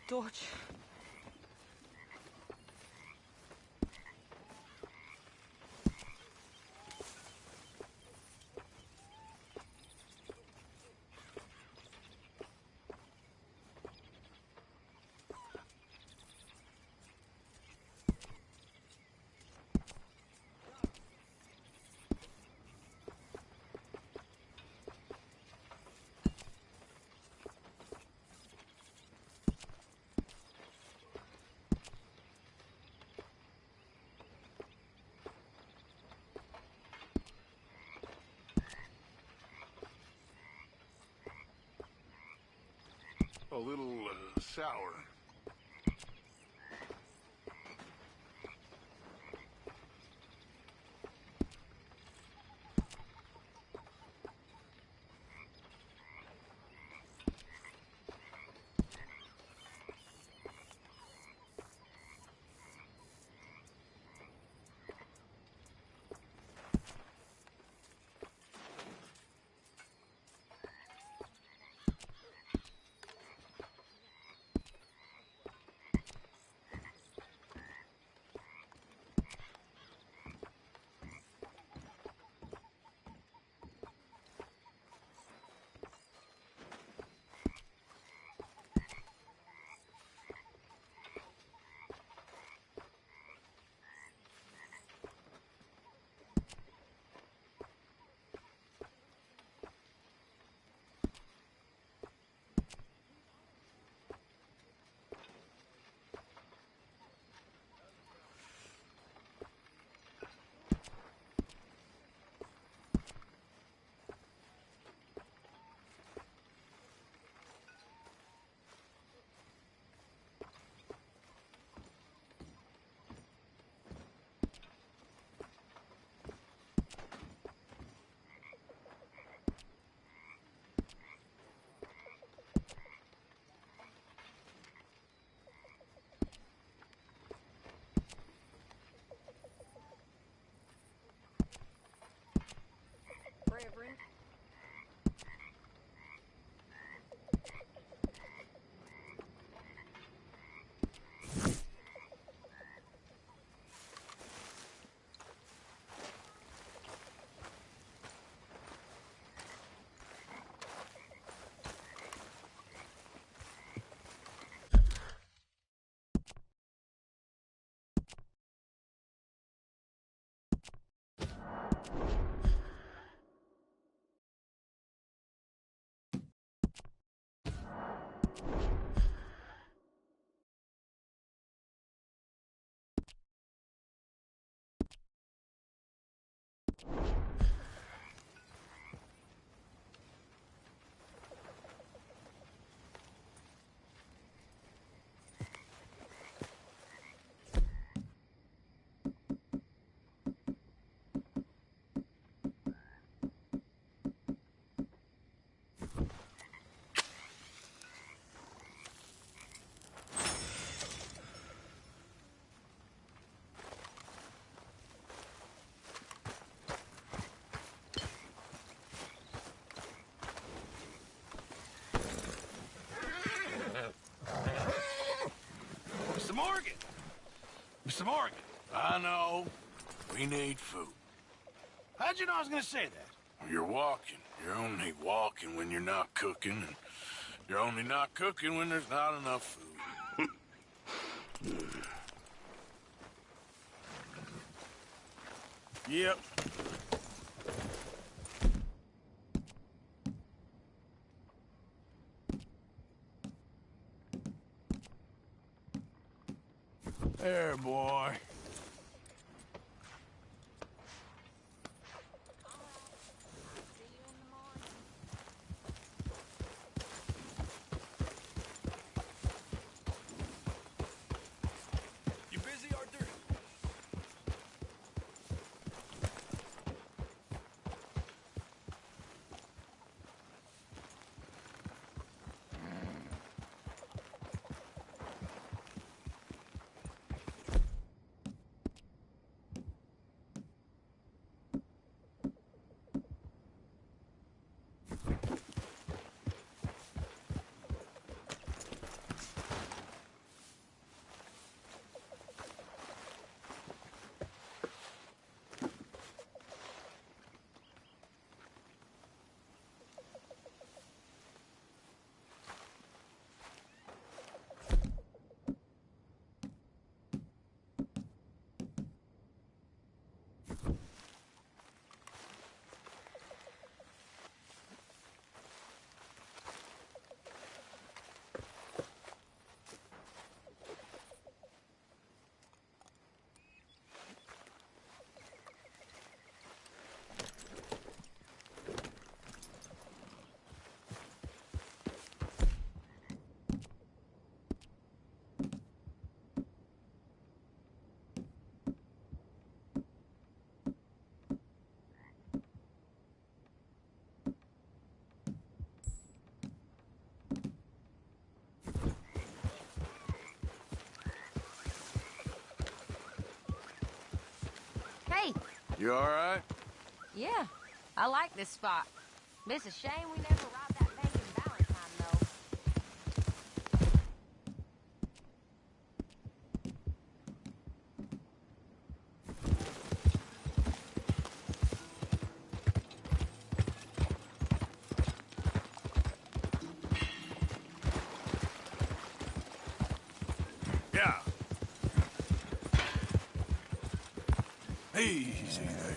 Dodge. A little sour. Reverend. Mr. Morgan! Mr. Morgan! I know. We need food. How'd you know I was gonna say that? You're walking. You're only walking when you're not cooking, and you're only not cooking when there's not enough food. Yep. There, boy. You busy, Arthur? Hey, You all right? yeah, I like this spot. It's a shame we never robbed that bank in Valentine, though. Yeah. Easy there.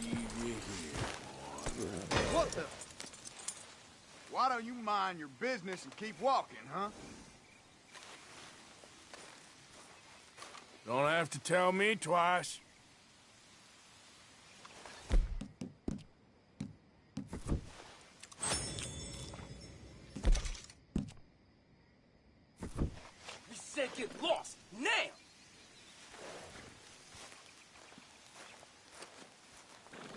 Leave you here, boy. What the? Why don't you mind your business and keep walking, huh? Don't have to tell me twice. We said get lost, now!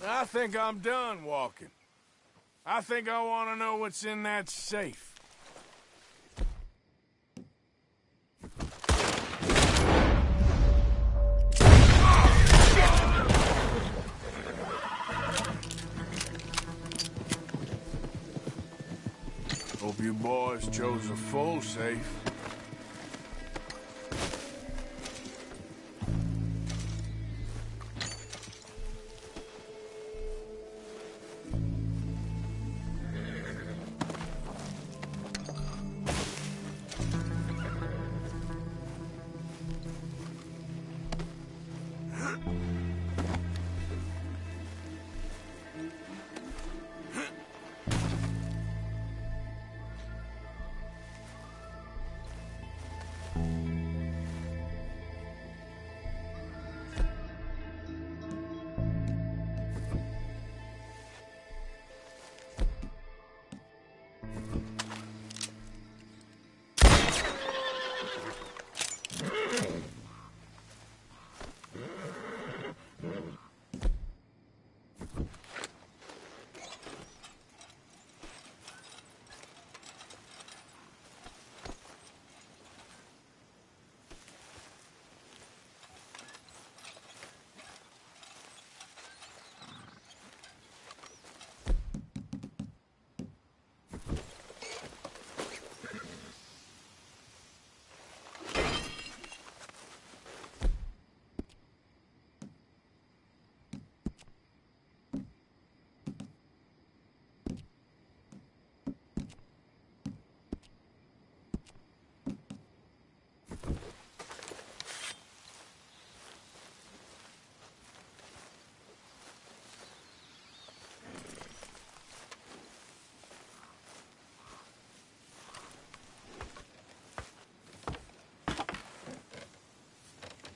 I think I'm done walking. I think I want to know what's in that safe. Hope you boys chose a full safe.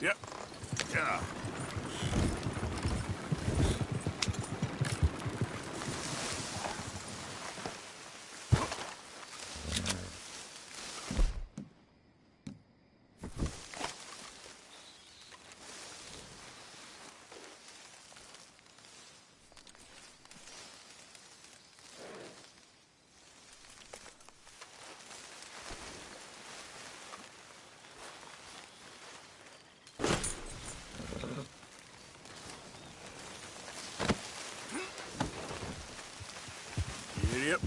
Yep. Yeah. Yep.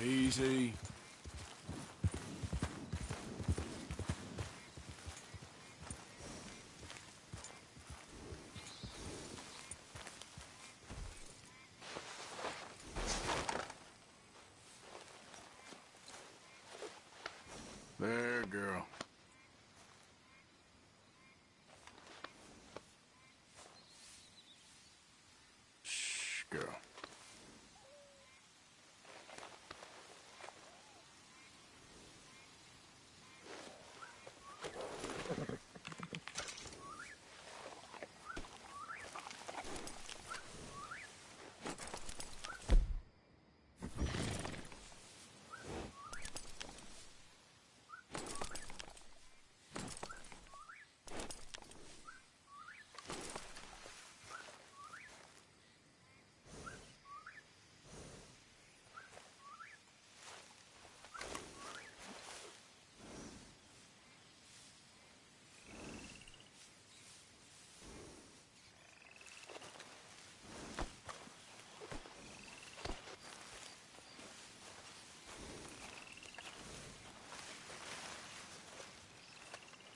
Easy. There, girl. Shh, girl.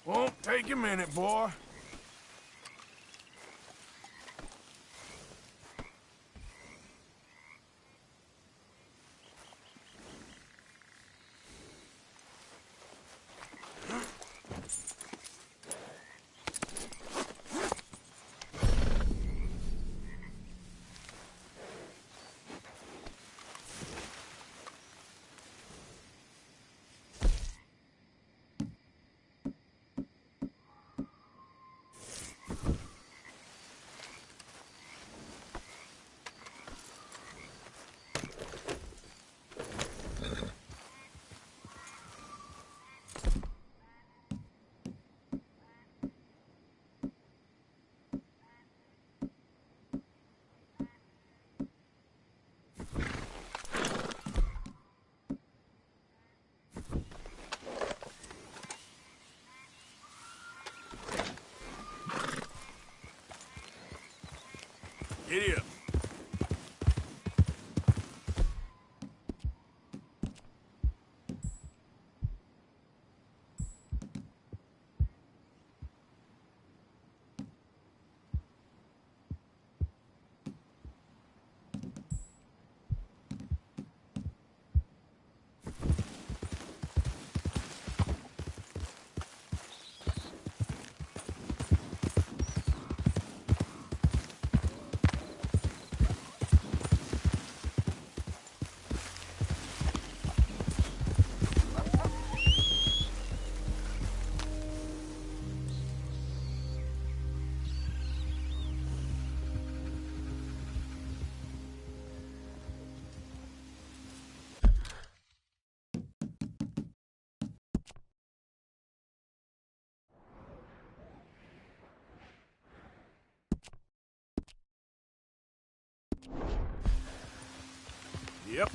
Won't take a minute, boy. Giddy up. Yep.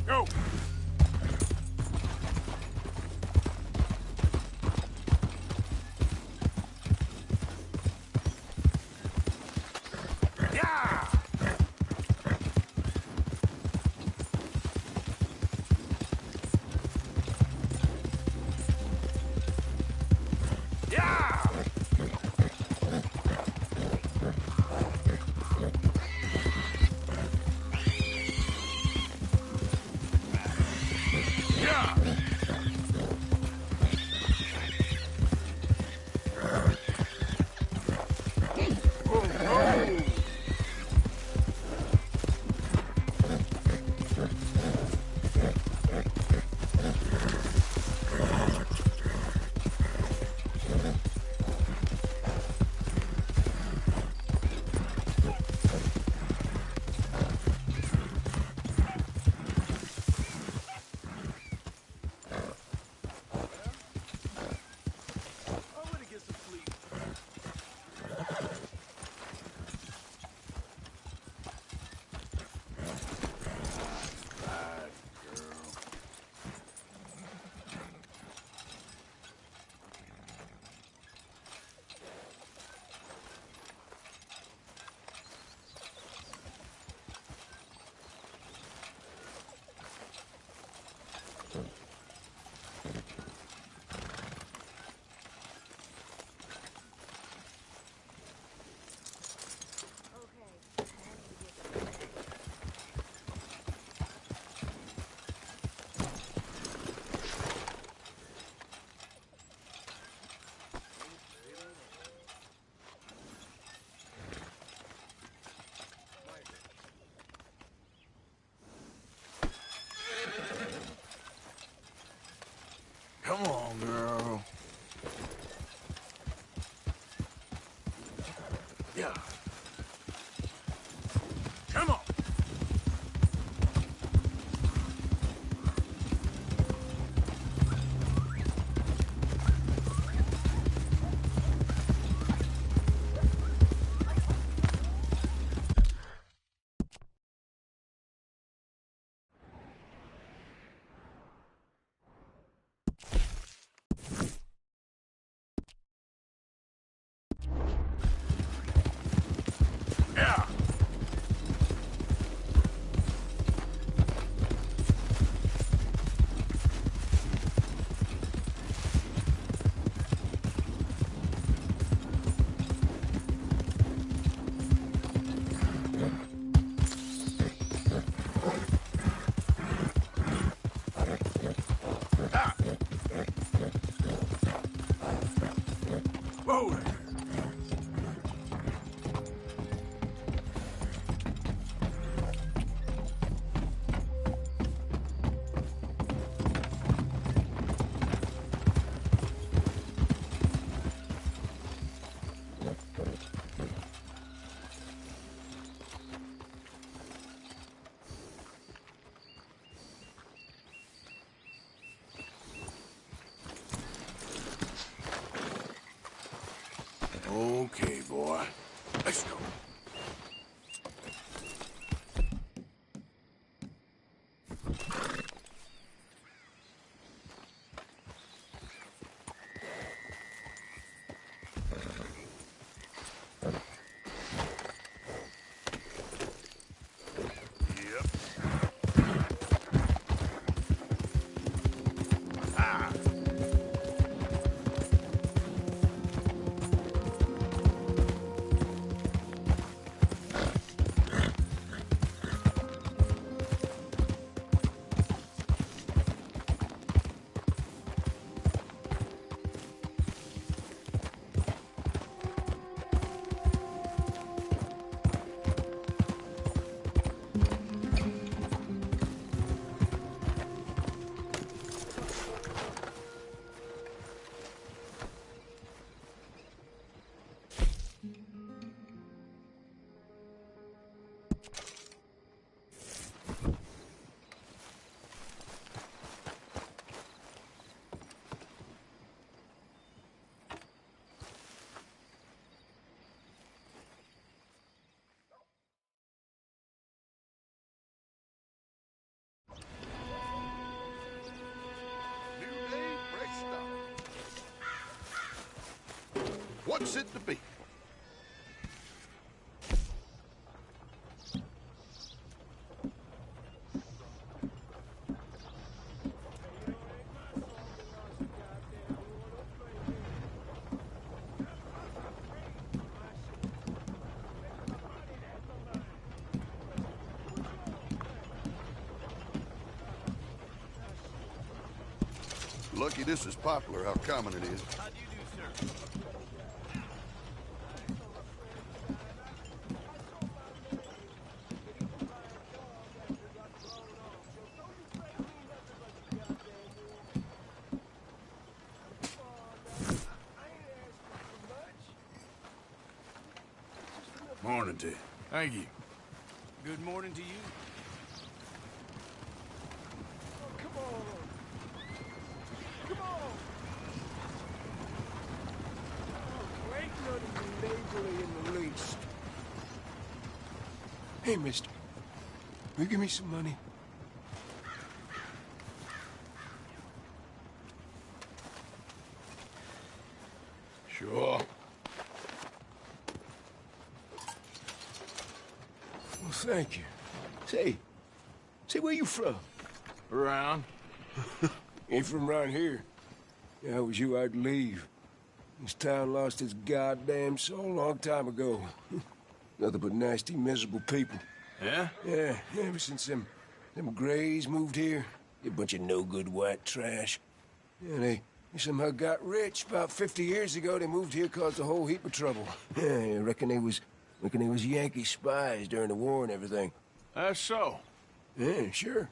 Go! Come on, girl. Yeah. Come on. Okay, boy. Let's go. What's it to be? Lucky this is popular, how common it is. How do you do, sir? Morning to you. Thank you. Good morning to you. Come on. Come on. Oh, ain't nothing neighborly in the least. Hey, mister. Will you give me some money? Sure. Well, thank you. Say, where you from? Around. Ain't from around here. If I was you, I'd leave. This town lost its goddamn soul a long time ago. Nothing but nasty, miserable people. Yeah? Yeah, ever since them Grays moved here. A bunch of no-good white trash. Yeah, they somehow got rich. About 50 years ago, they moved here, caused a whole heap of trouble. Yeah, I reckon they was Yankee spies during the war and everything. That's so. Yeah, sure.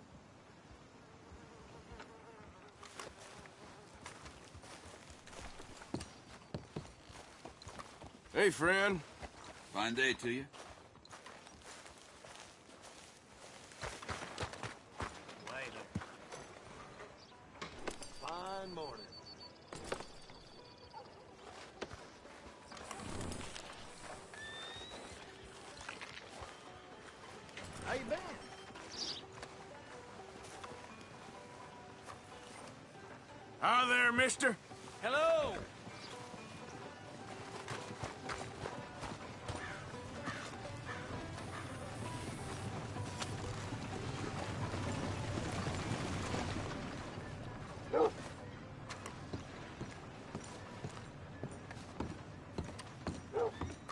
Hey, friend. Fine day to you. Fine morning. How you been? Hi there, mister. Hello.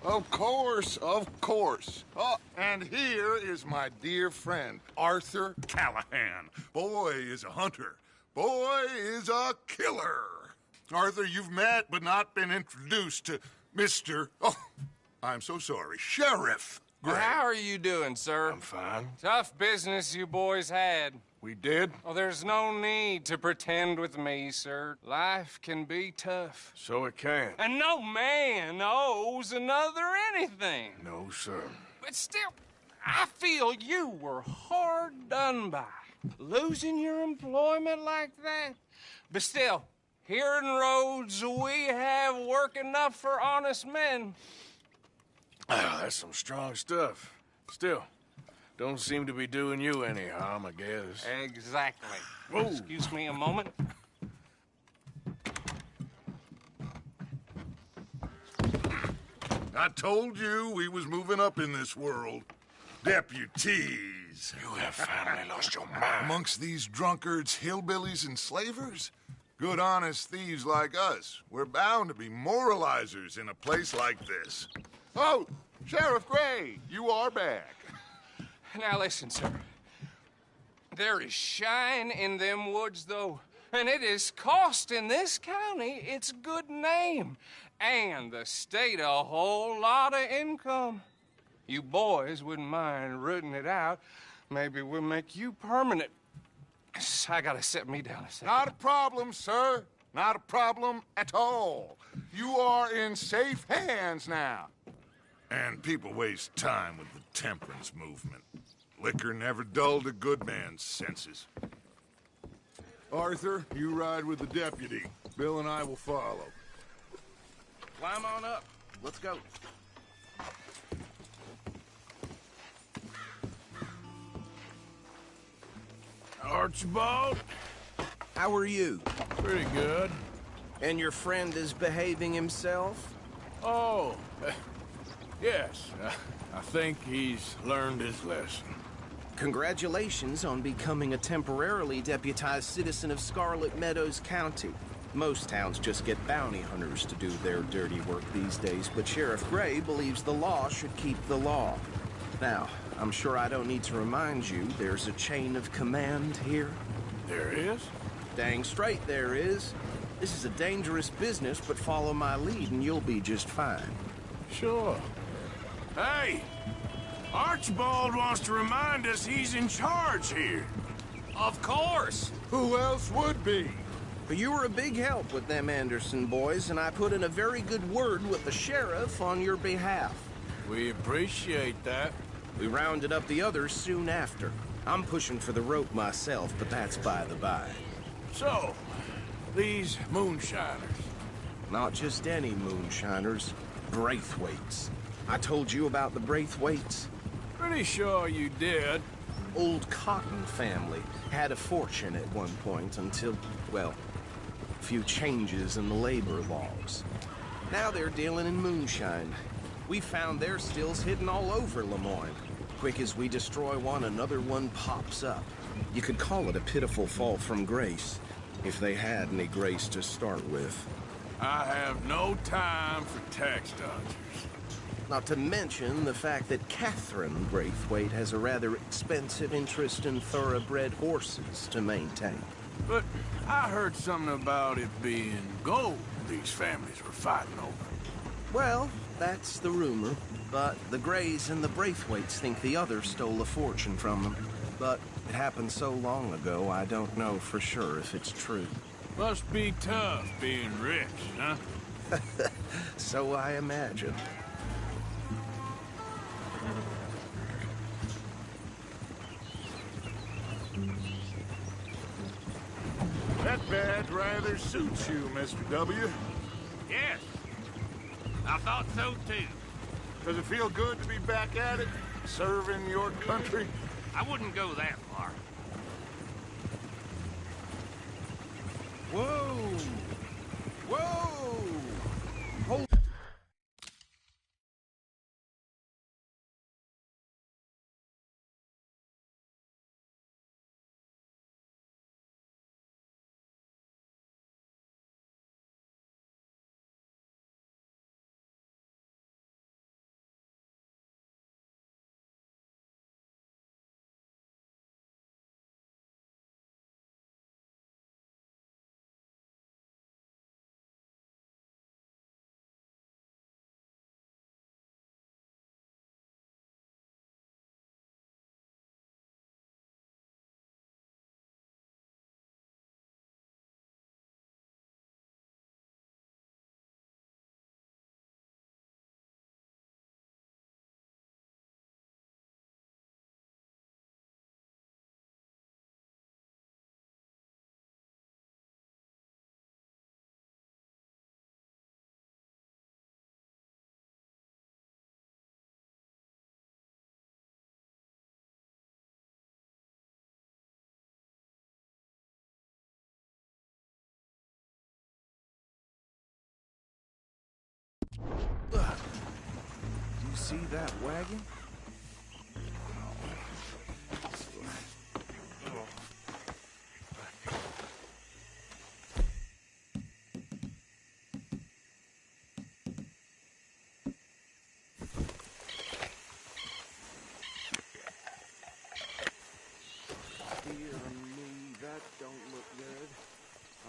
Of course, of course. Oh, and here is my dear friend, Arthur Callahan. Boy is a hunter. Boy is a killer. Arthur, you've met but not been introduced to Mr. Oh, I'm so sorry, Sheriff Gray. How are you doing, sir? I'm fine. Tough business you boys had. We did? Oh, there's no need to pretend with me, sir. Life can be tough. So it can. And no man owes another anything. No, sir. But still, I feel you were hard done by. Losing your employment like that. But still, Here in Rhodes, we have work enough for honest men. Ah, that's some strong stuff. Still, don't seem to be doing you any harm, I guess. Exactly. Whoa. Excuse me a moment. I told you we was moving up in this world. Deputies. You have finally lost your mind. Amongst these drunkards, hillbillies, and slavers? Good honest thieves like us. We're bound to be moralizers in a place like this. Oh, Sheriff Gray, you are back. Now listen, sir. There is shine in them woods, though, and it is costing this county its good name and the state a whole lot of income. You boys wouldn't mind rooting it out. Maybe we'll make you permanent. I gotta set me down a second. Not a problem, sir. Not a problem at all. You are in safe hands now. And people waste time with the temperance movement. Liquor never dulled a good man's senses. Arthur, you ride with the deputy. Bill and I will follow. Climb on up. Let's go. Archibald? How are you? Pretty good. And your friend is behaving himself? Oh, yes. I think he's learned his lesson. Congratulations on becoming a temporarily deputized citizen of Scarlet Meadows County. Most towns just get bounty hunters to do their dirty work these days, but Sheriff Gray believes the law should keep the law. Now, I'm sure I don't need to remind you there's a chain of command here. There is? Dang straight there is. This is a dangerous business, but follow my lead and you'll be just fine. Sure. Hey! Archibald wants to remind us he's in charge here. Of course! Who else would be? But you were a big help with them Anderson boys, and I put in a very good word with the sheriff on your behalf. We appreciate that. We rounded up the others soon after. I'm pushing for the rope myself, but that's by the by. So, these moonshiners. Not just any moonshiners, Braithwaites. I told you about the Braithwaites? Pretty sure you did. Old Cotton family had a fortune at one point until, well, a few changes in the labor laws. Now they're dealing in moonshine. We found their stills hidden all over Lemoyne. Quick as we destroy one, another one pops up. You could call it a pitiful fall from grace, if they had any grace to start with. I have no time for tax dodgers. Not to mention the fact that Catherine Braithwaite has a rather expensive interest in thoroughbred horses to maintain. But I heard something about it being gold these families were fighting over. Well, that's the rumor. But the Grays and the Braithwaites think the others stole a fortune from them. But it happened so long ago, I don't know for sure if it's true. Must be tough being rich, huh? So I imagine. That badge rather suits you, Mr. W. Yes. I thought so, too. Does it feel good to be back at it, serving your country? I wouldn't go that far. Whoa! Whoa! Hold see that wagon? Dear me, that don't look good.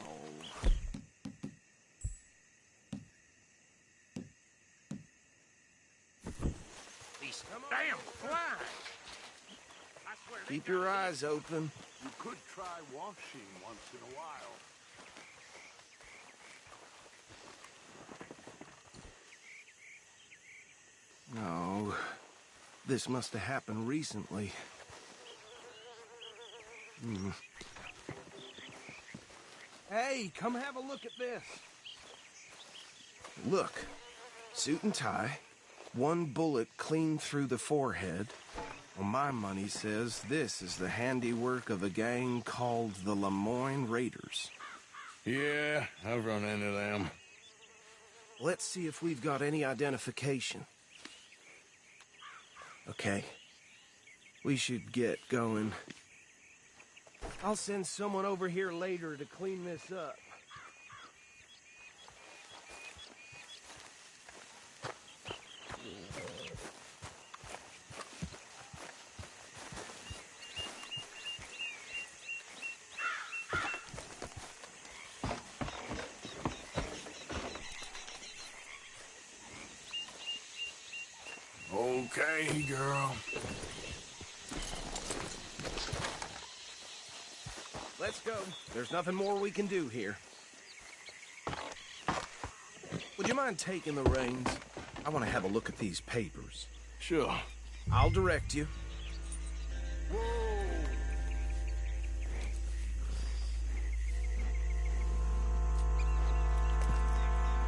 Oh. Damn fly! Keep your eyes open. You could try washing once in a while. Oh, this must have happened recently. Hey, come have a look at this. Look, suit and tie, one bullet clean through the forehead. Well, my money says this is the handiwork of a gang called the Lemoyne Raiders. Yeah, I've run into them. Let's see if we've got any identification. Okay. We should get going. I'll send someone over here later to clean this up. Okay, girl. Let's go. There's nothing more we can do here. Would you mind taking the reins? I want to have a look at these papers. Sure. I'll direct you.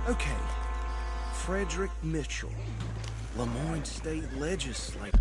Okay. Frederick Mitchell, Lemoyne State Legislator.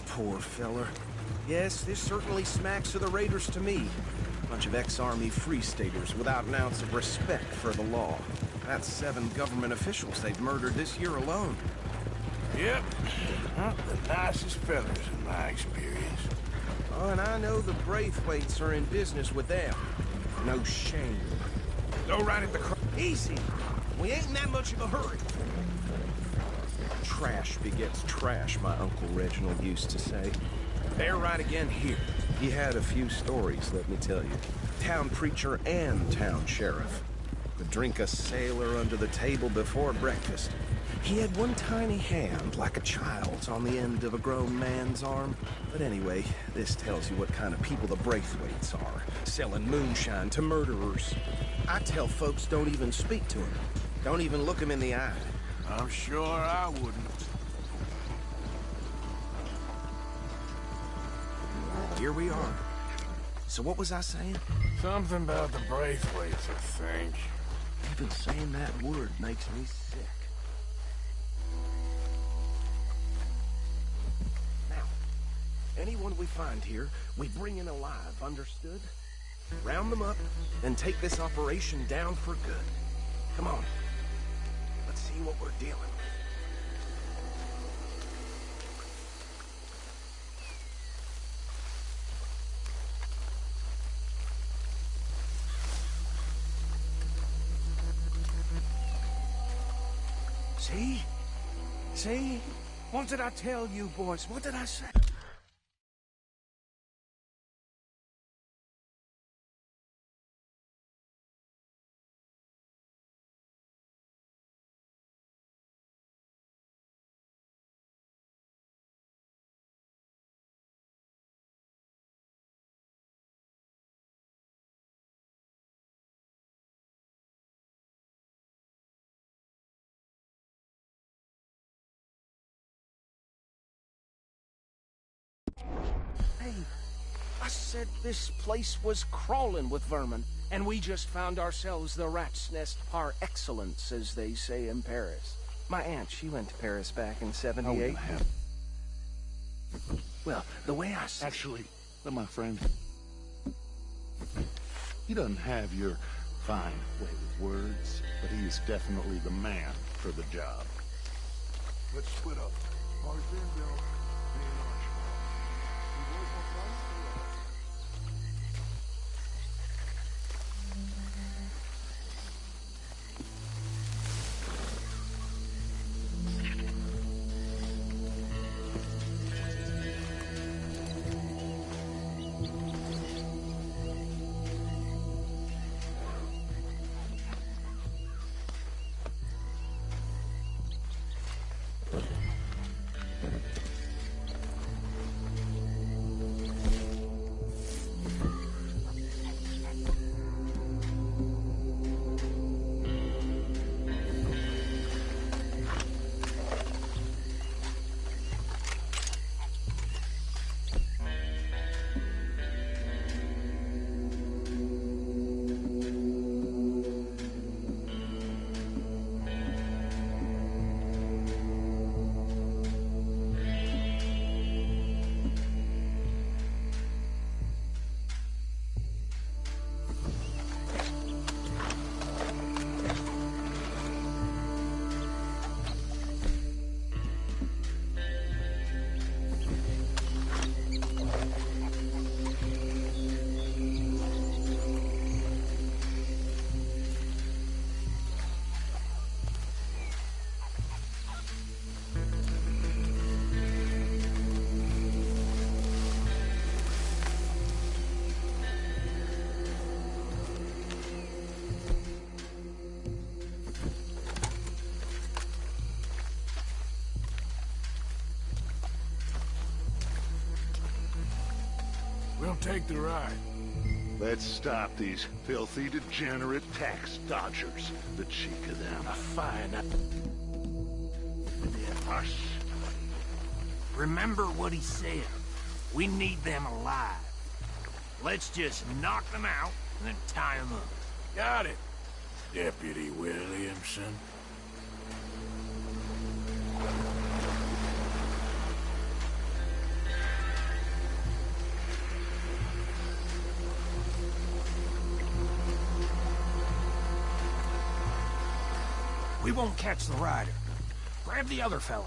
Poor feller. Yes, this certainly smacks of the Raiders to me. Bunch of ex-army free staters without an ounce of respect for the law. That's 7 government officials they've murdered this year alone. Yep. Not the nicest fellas in my experience. Oh, and I know the Braithwaites are in business with them. No shame. Go right at the Easy. We ain't in that much of a hurry. Trash begets trash, my Uncle Reginald used to say. They're right again here. He had a few stories, let me tell you. Town preacher and town sheriff. Would drink a sailor under the table before breakfast. He had one tiny hand, like a child's, on the end of a grown man's arm. But anyway, this tells you what kind of people the Braithwaites are. Selling moonshine to murderers. I tell folks don't even speak to him. Don't even look him in the eye. I'm sure I wouldn't. Here we are. So what was I saying? Something about the Braithwaites, I think. Even saying that word makes me sick. Now, anyone we find here, we bring in alive, understood? Round them up, and take this operation down for good. Come on. Let's see what we're dealing with. See? See? What did I tell you, boys? What did I say? Hey, I said this place was crawling with vermin, and we just found ourselves the rat's nest par excellence, as they say in Paris. My aunt, she went to Paris back in '78. Well, the way I see... Actually, my friend, he doesn't have your fine way with words, but he is definitely the man for the job. Let's split up. Arthur and Bill, me and Archibald. You boys want fun? We'll take the ride. Let's stop these filthy, degenerate tax dodgers. The cheek of them. Fine. Us. Remember what he said. We need them alive. Let's just knock them out and then tie them up. Got it, Deputy Williamson. We won't catch the rider. Grab the other fella.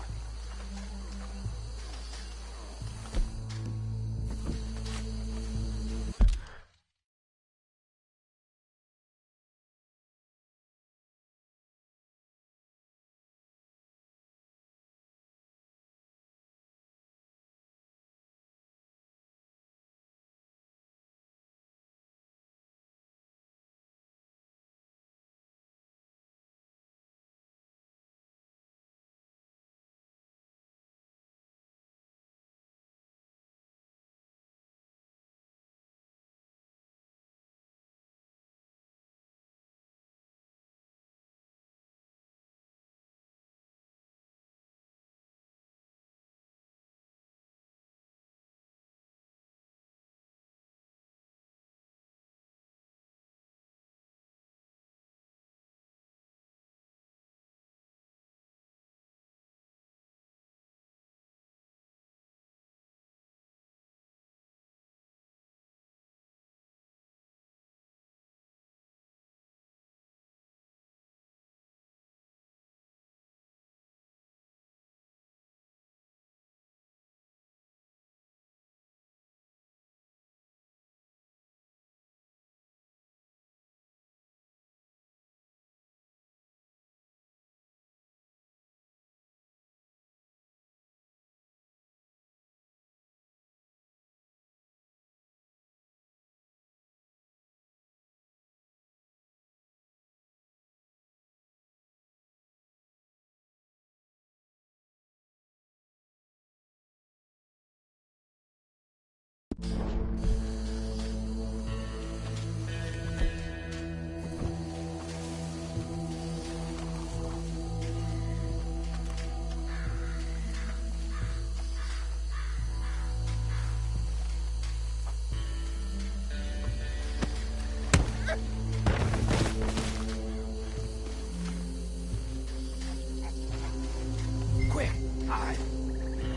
Quick! Hide!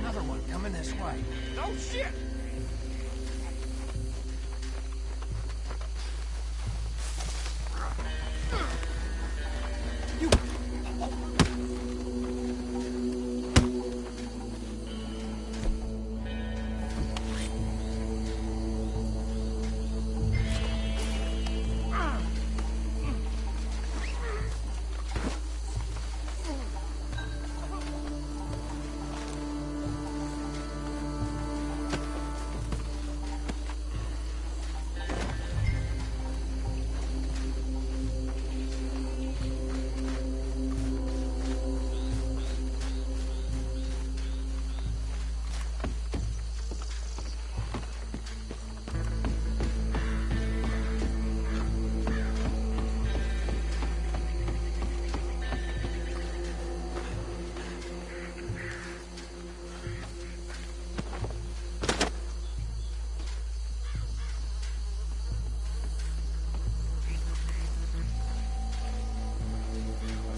Another one coming this way. Oh, shit!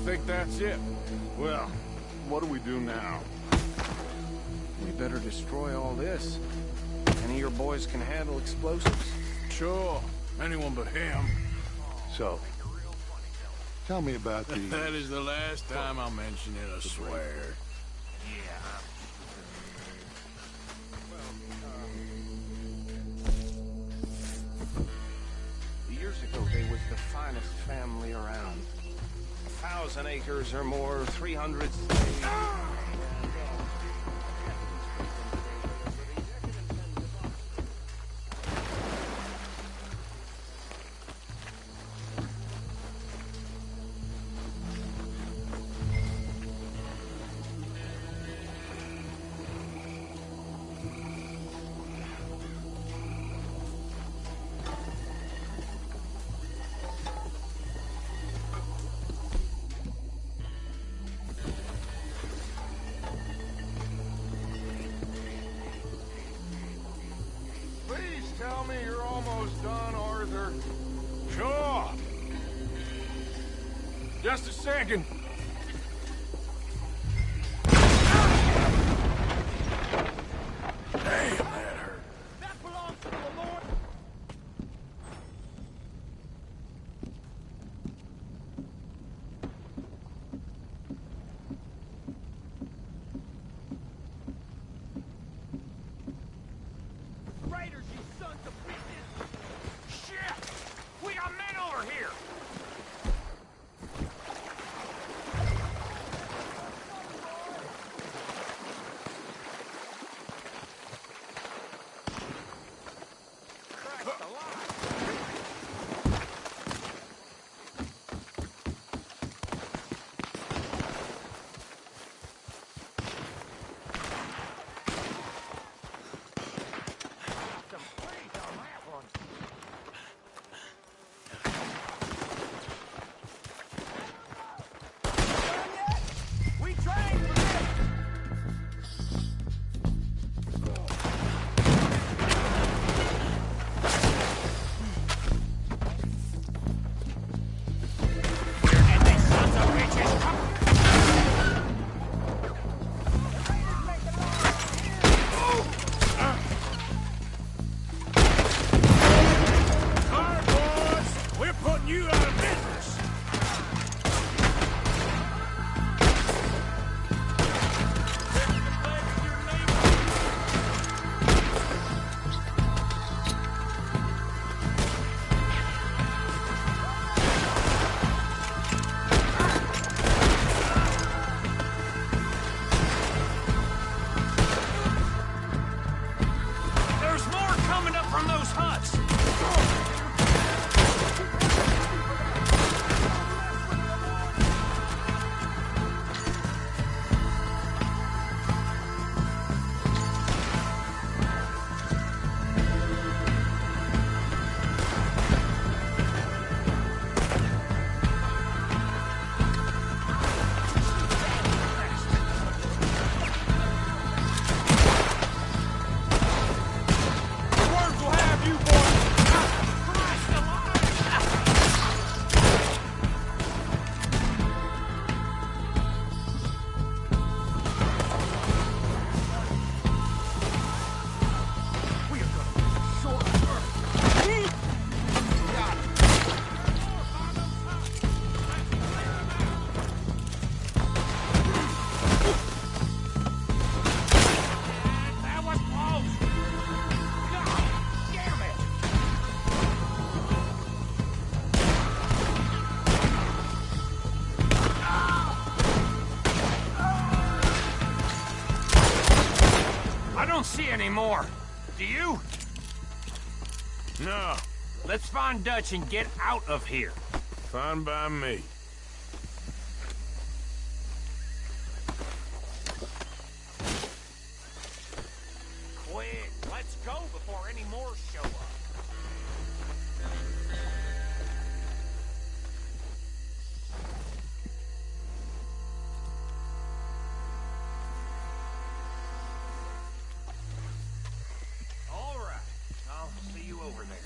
I think that's it. Well, what do we do now? We better destroy all this. Any of your boys can handle explosives? Sure. Anyone but him. So, tell me about the... That is the last time I'll mention it, I swear. Years ago, they was the finest family around. 1,000 acres or more, 300... Tell me you're almost done, Arthur. Sure. Just a second. Damn, that hurt. That belongs to the Lord. more. Do you? No. Let's find Dutch and get out of here. Fine by me. Quick, let's go before any more show up. All right, I'll see you over there.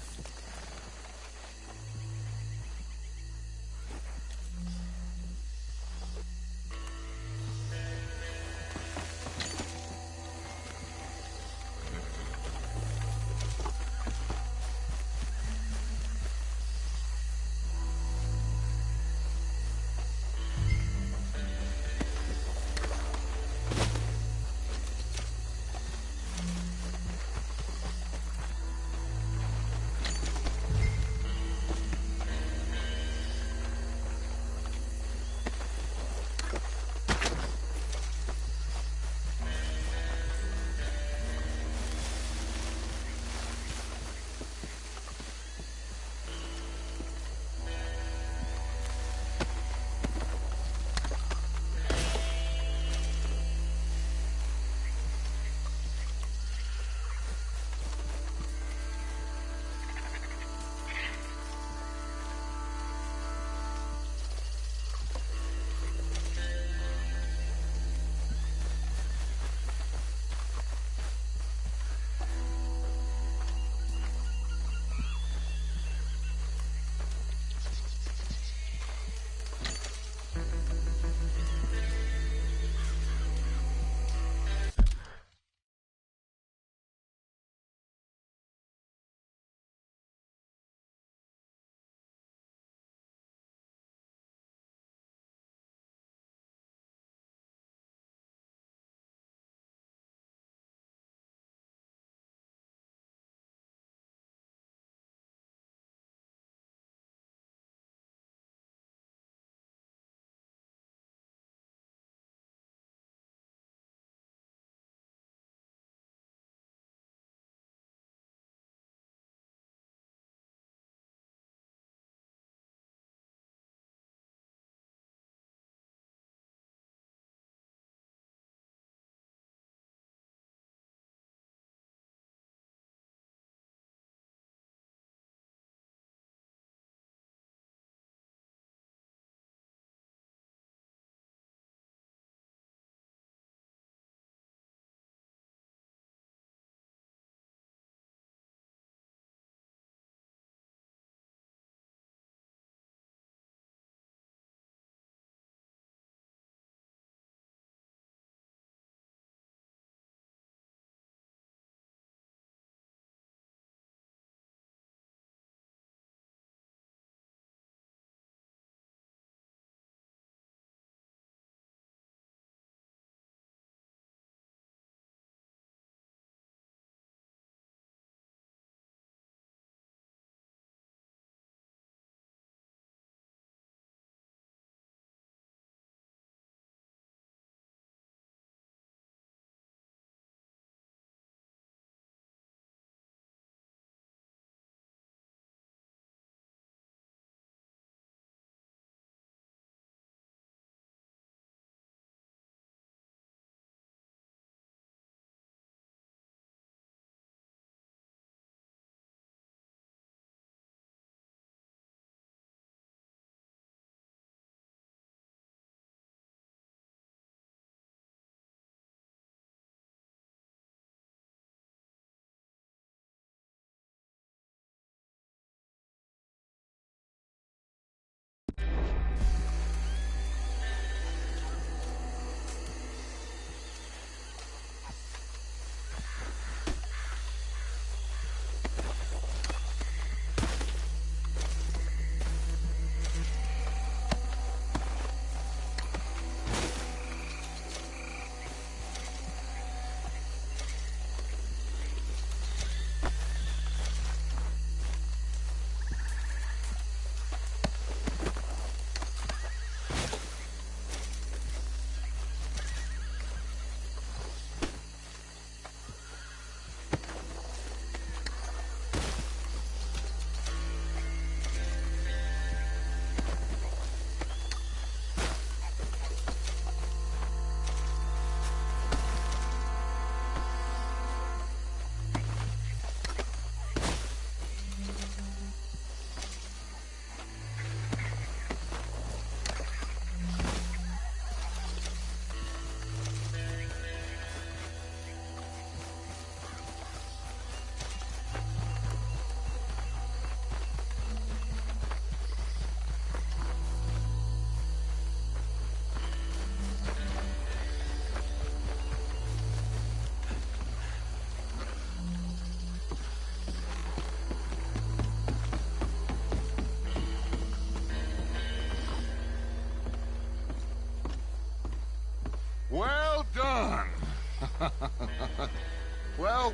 Well,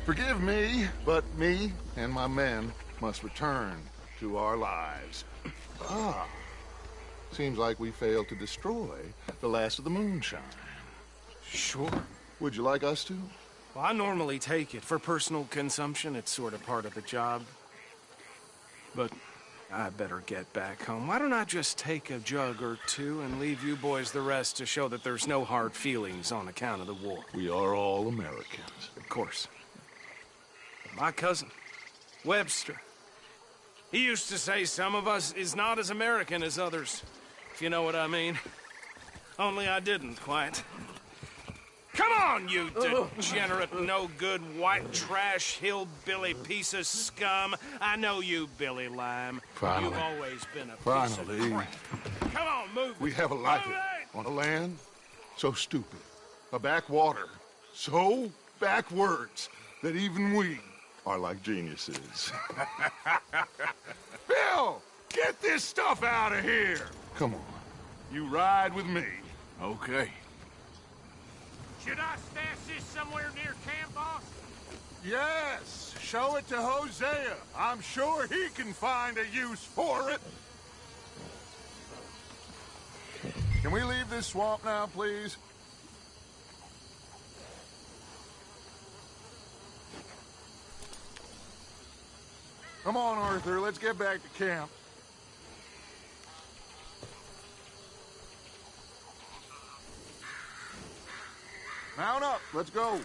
forgive me, but me and my men must return to our lives. Ah. Seems like we failed to destroy the last of the moonshine. Sure. Would you like us to? Well, I normally take it for personal consumption. It's sort of part of the job. But I better get back home. Why don't I just take a jug or two and leave you boys the rest to show that there's no hard feelings on account of the war? We are all Americans. Of course. My cousin, Webster, he used to say some of us is not as American as others, if you know what I mean. Only I didn't quite. Come on, you degenerate, no-good, white trash, hillbilly piece of scum. I know you, Billy Lime. Finally. You've always been a piece of crap. Come on, move it. We have a life on a land so stupid, a backwater so backwards that even we are like geniuses. Bill, get this stuff out of here. Come on, you ride with me. Okay. Should I stash this somewhere near camp, boss? Yes, show it to Hosea. I'm sure he can find a use for it. Can we leave this swamp now, please? Come on, Arthur, let's get back to camp. Mount up, let's go.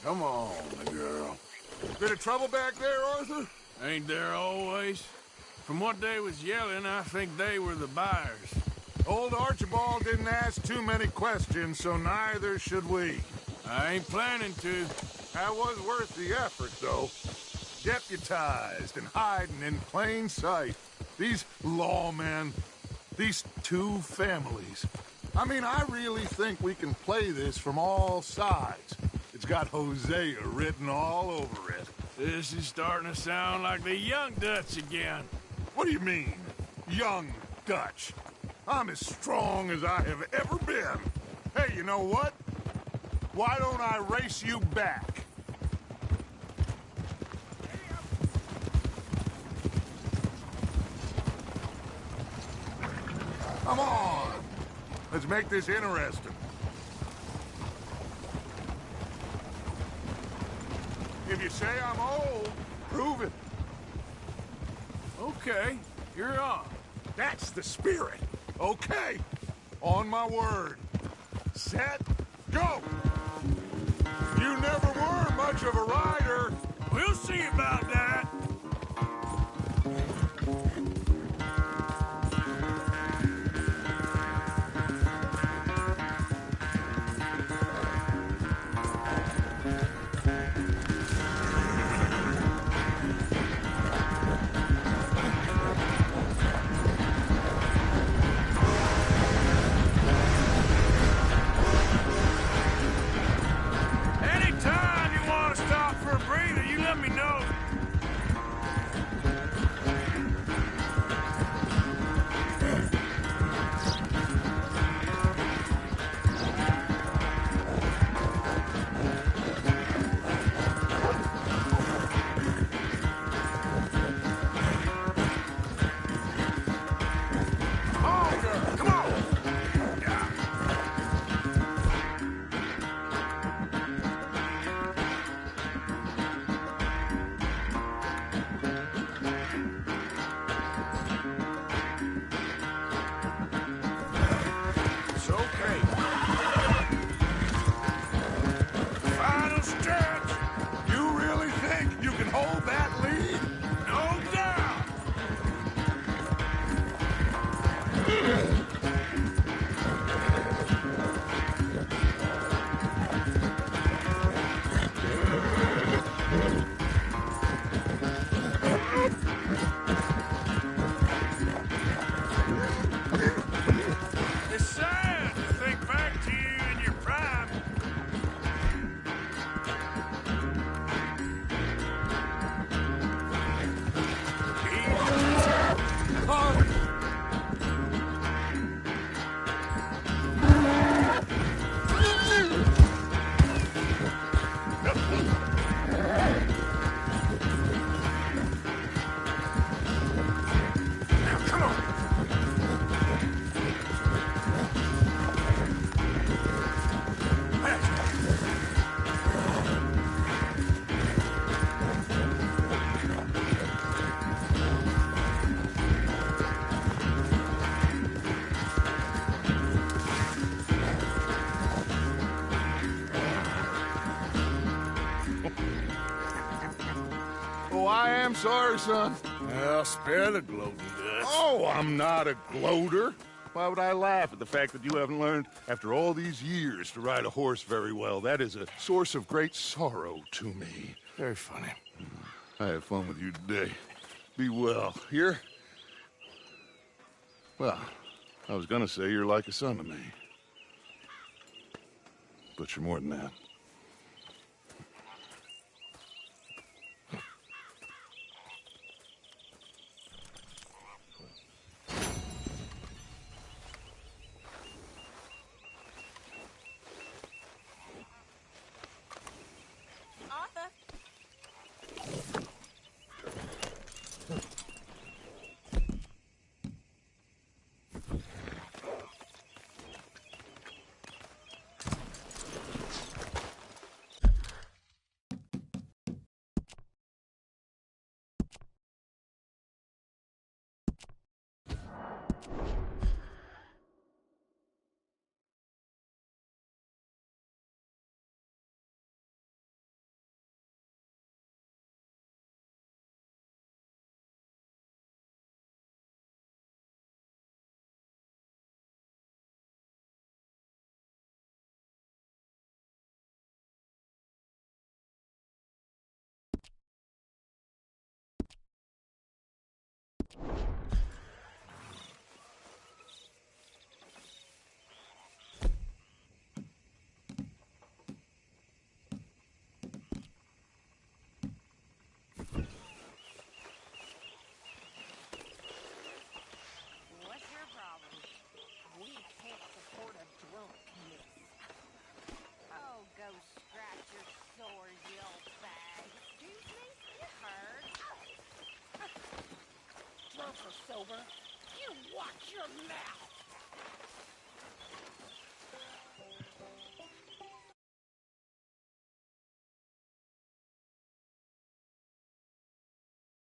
Come on, girl. Bit of trouble back there, Arthur? Ain't there always? From what they was yelling, I think they were the buyers. Old Archibald didn't ask too many questions, so neither should we. I ain't planning to. That was worth the effort, though. Deputized and hiding in plain sight. These lawmen, these two families. I mean, I really think we can play this from all sides. It's got Hosea written all over it. This is starting to sound like the Young Dutch again. What do you mean, Young Dutch? I'm as strong as I have ever been. Hey, you know what? Why don't I race you back? Come on. Let's make this interesting. If you say I'm old, prove it. Okay, you're on. That's the spirit. Okay. On my word. Set, go! You never were much of a rider. We'll see about that. Anytime you want to stop for a breather, you let me know. It's sad to think back to you in your prime. Oh, I am sorry, son. Well, spare the gloating guts. Oh, I'm not a gloater. Why would I laugh at the fact that you haven't learned, after all these years, to ride a horse very well? That is a source of great sorrow to me. Very funny. I had fun with you today. Be well. Here? Well, I was gonna say you're like a son to me. But you're more than that. Arthur. What's your problem? We can't support a drunk miss. Oh, go scratch your sores, you old fag. Excuse me? You heard. Drunk or sober, you watch your mouth.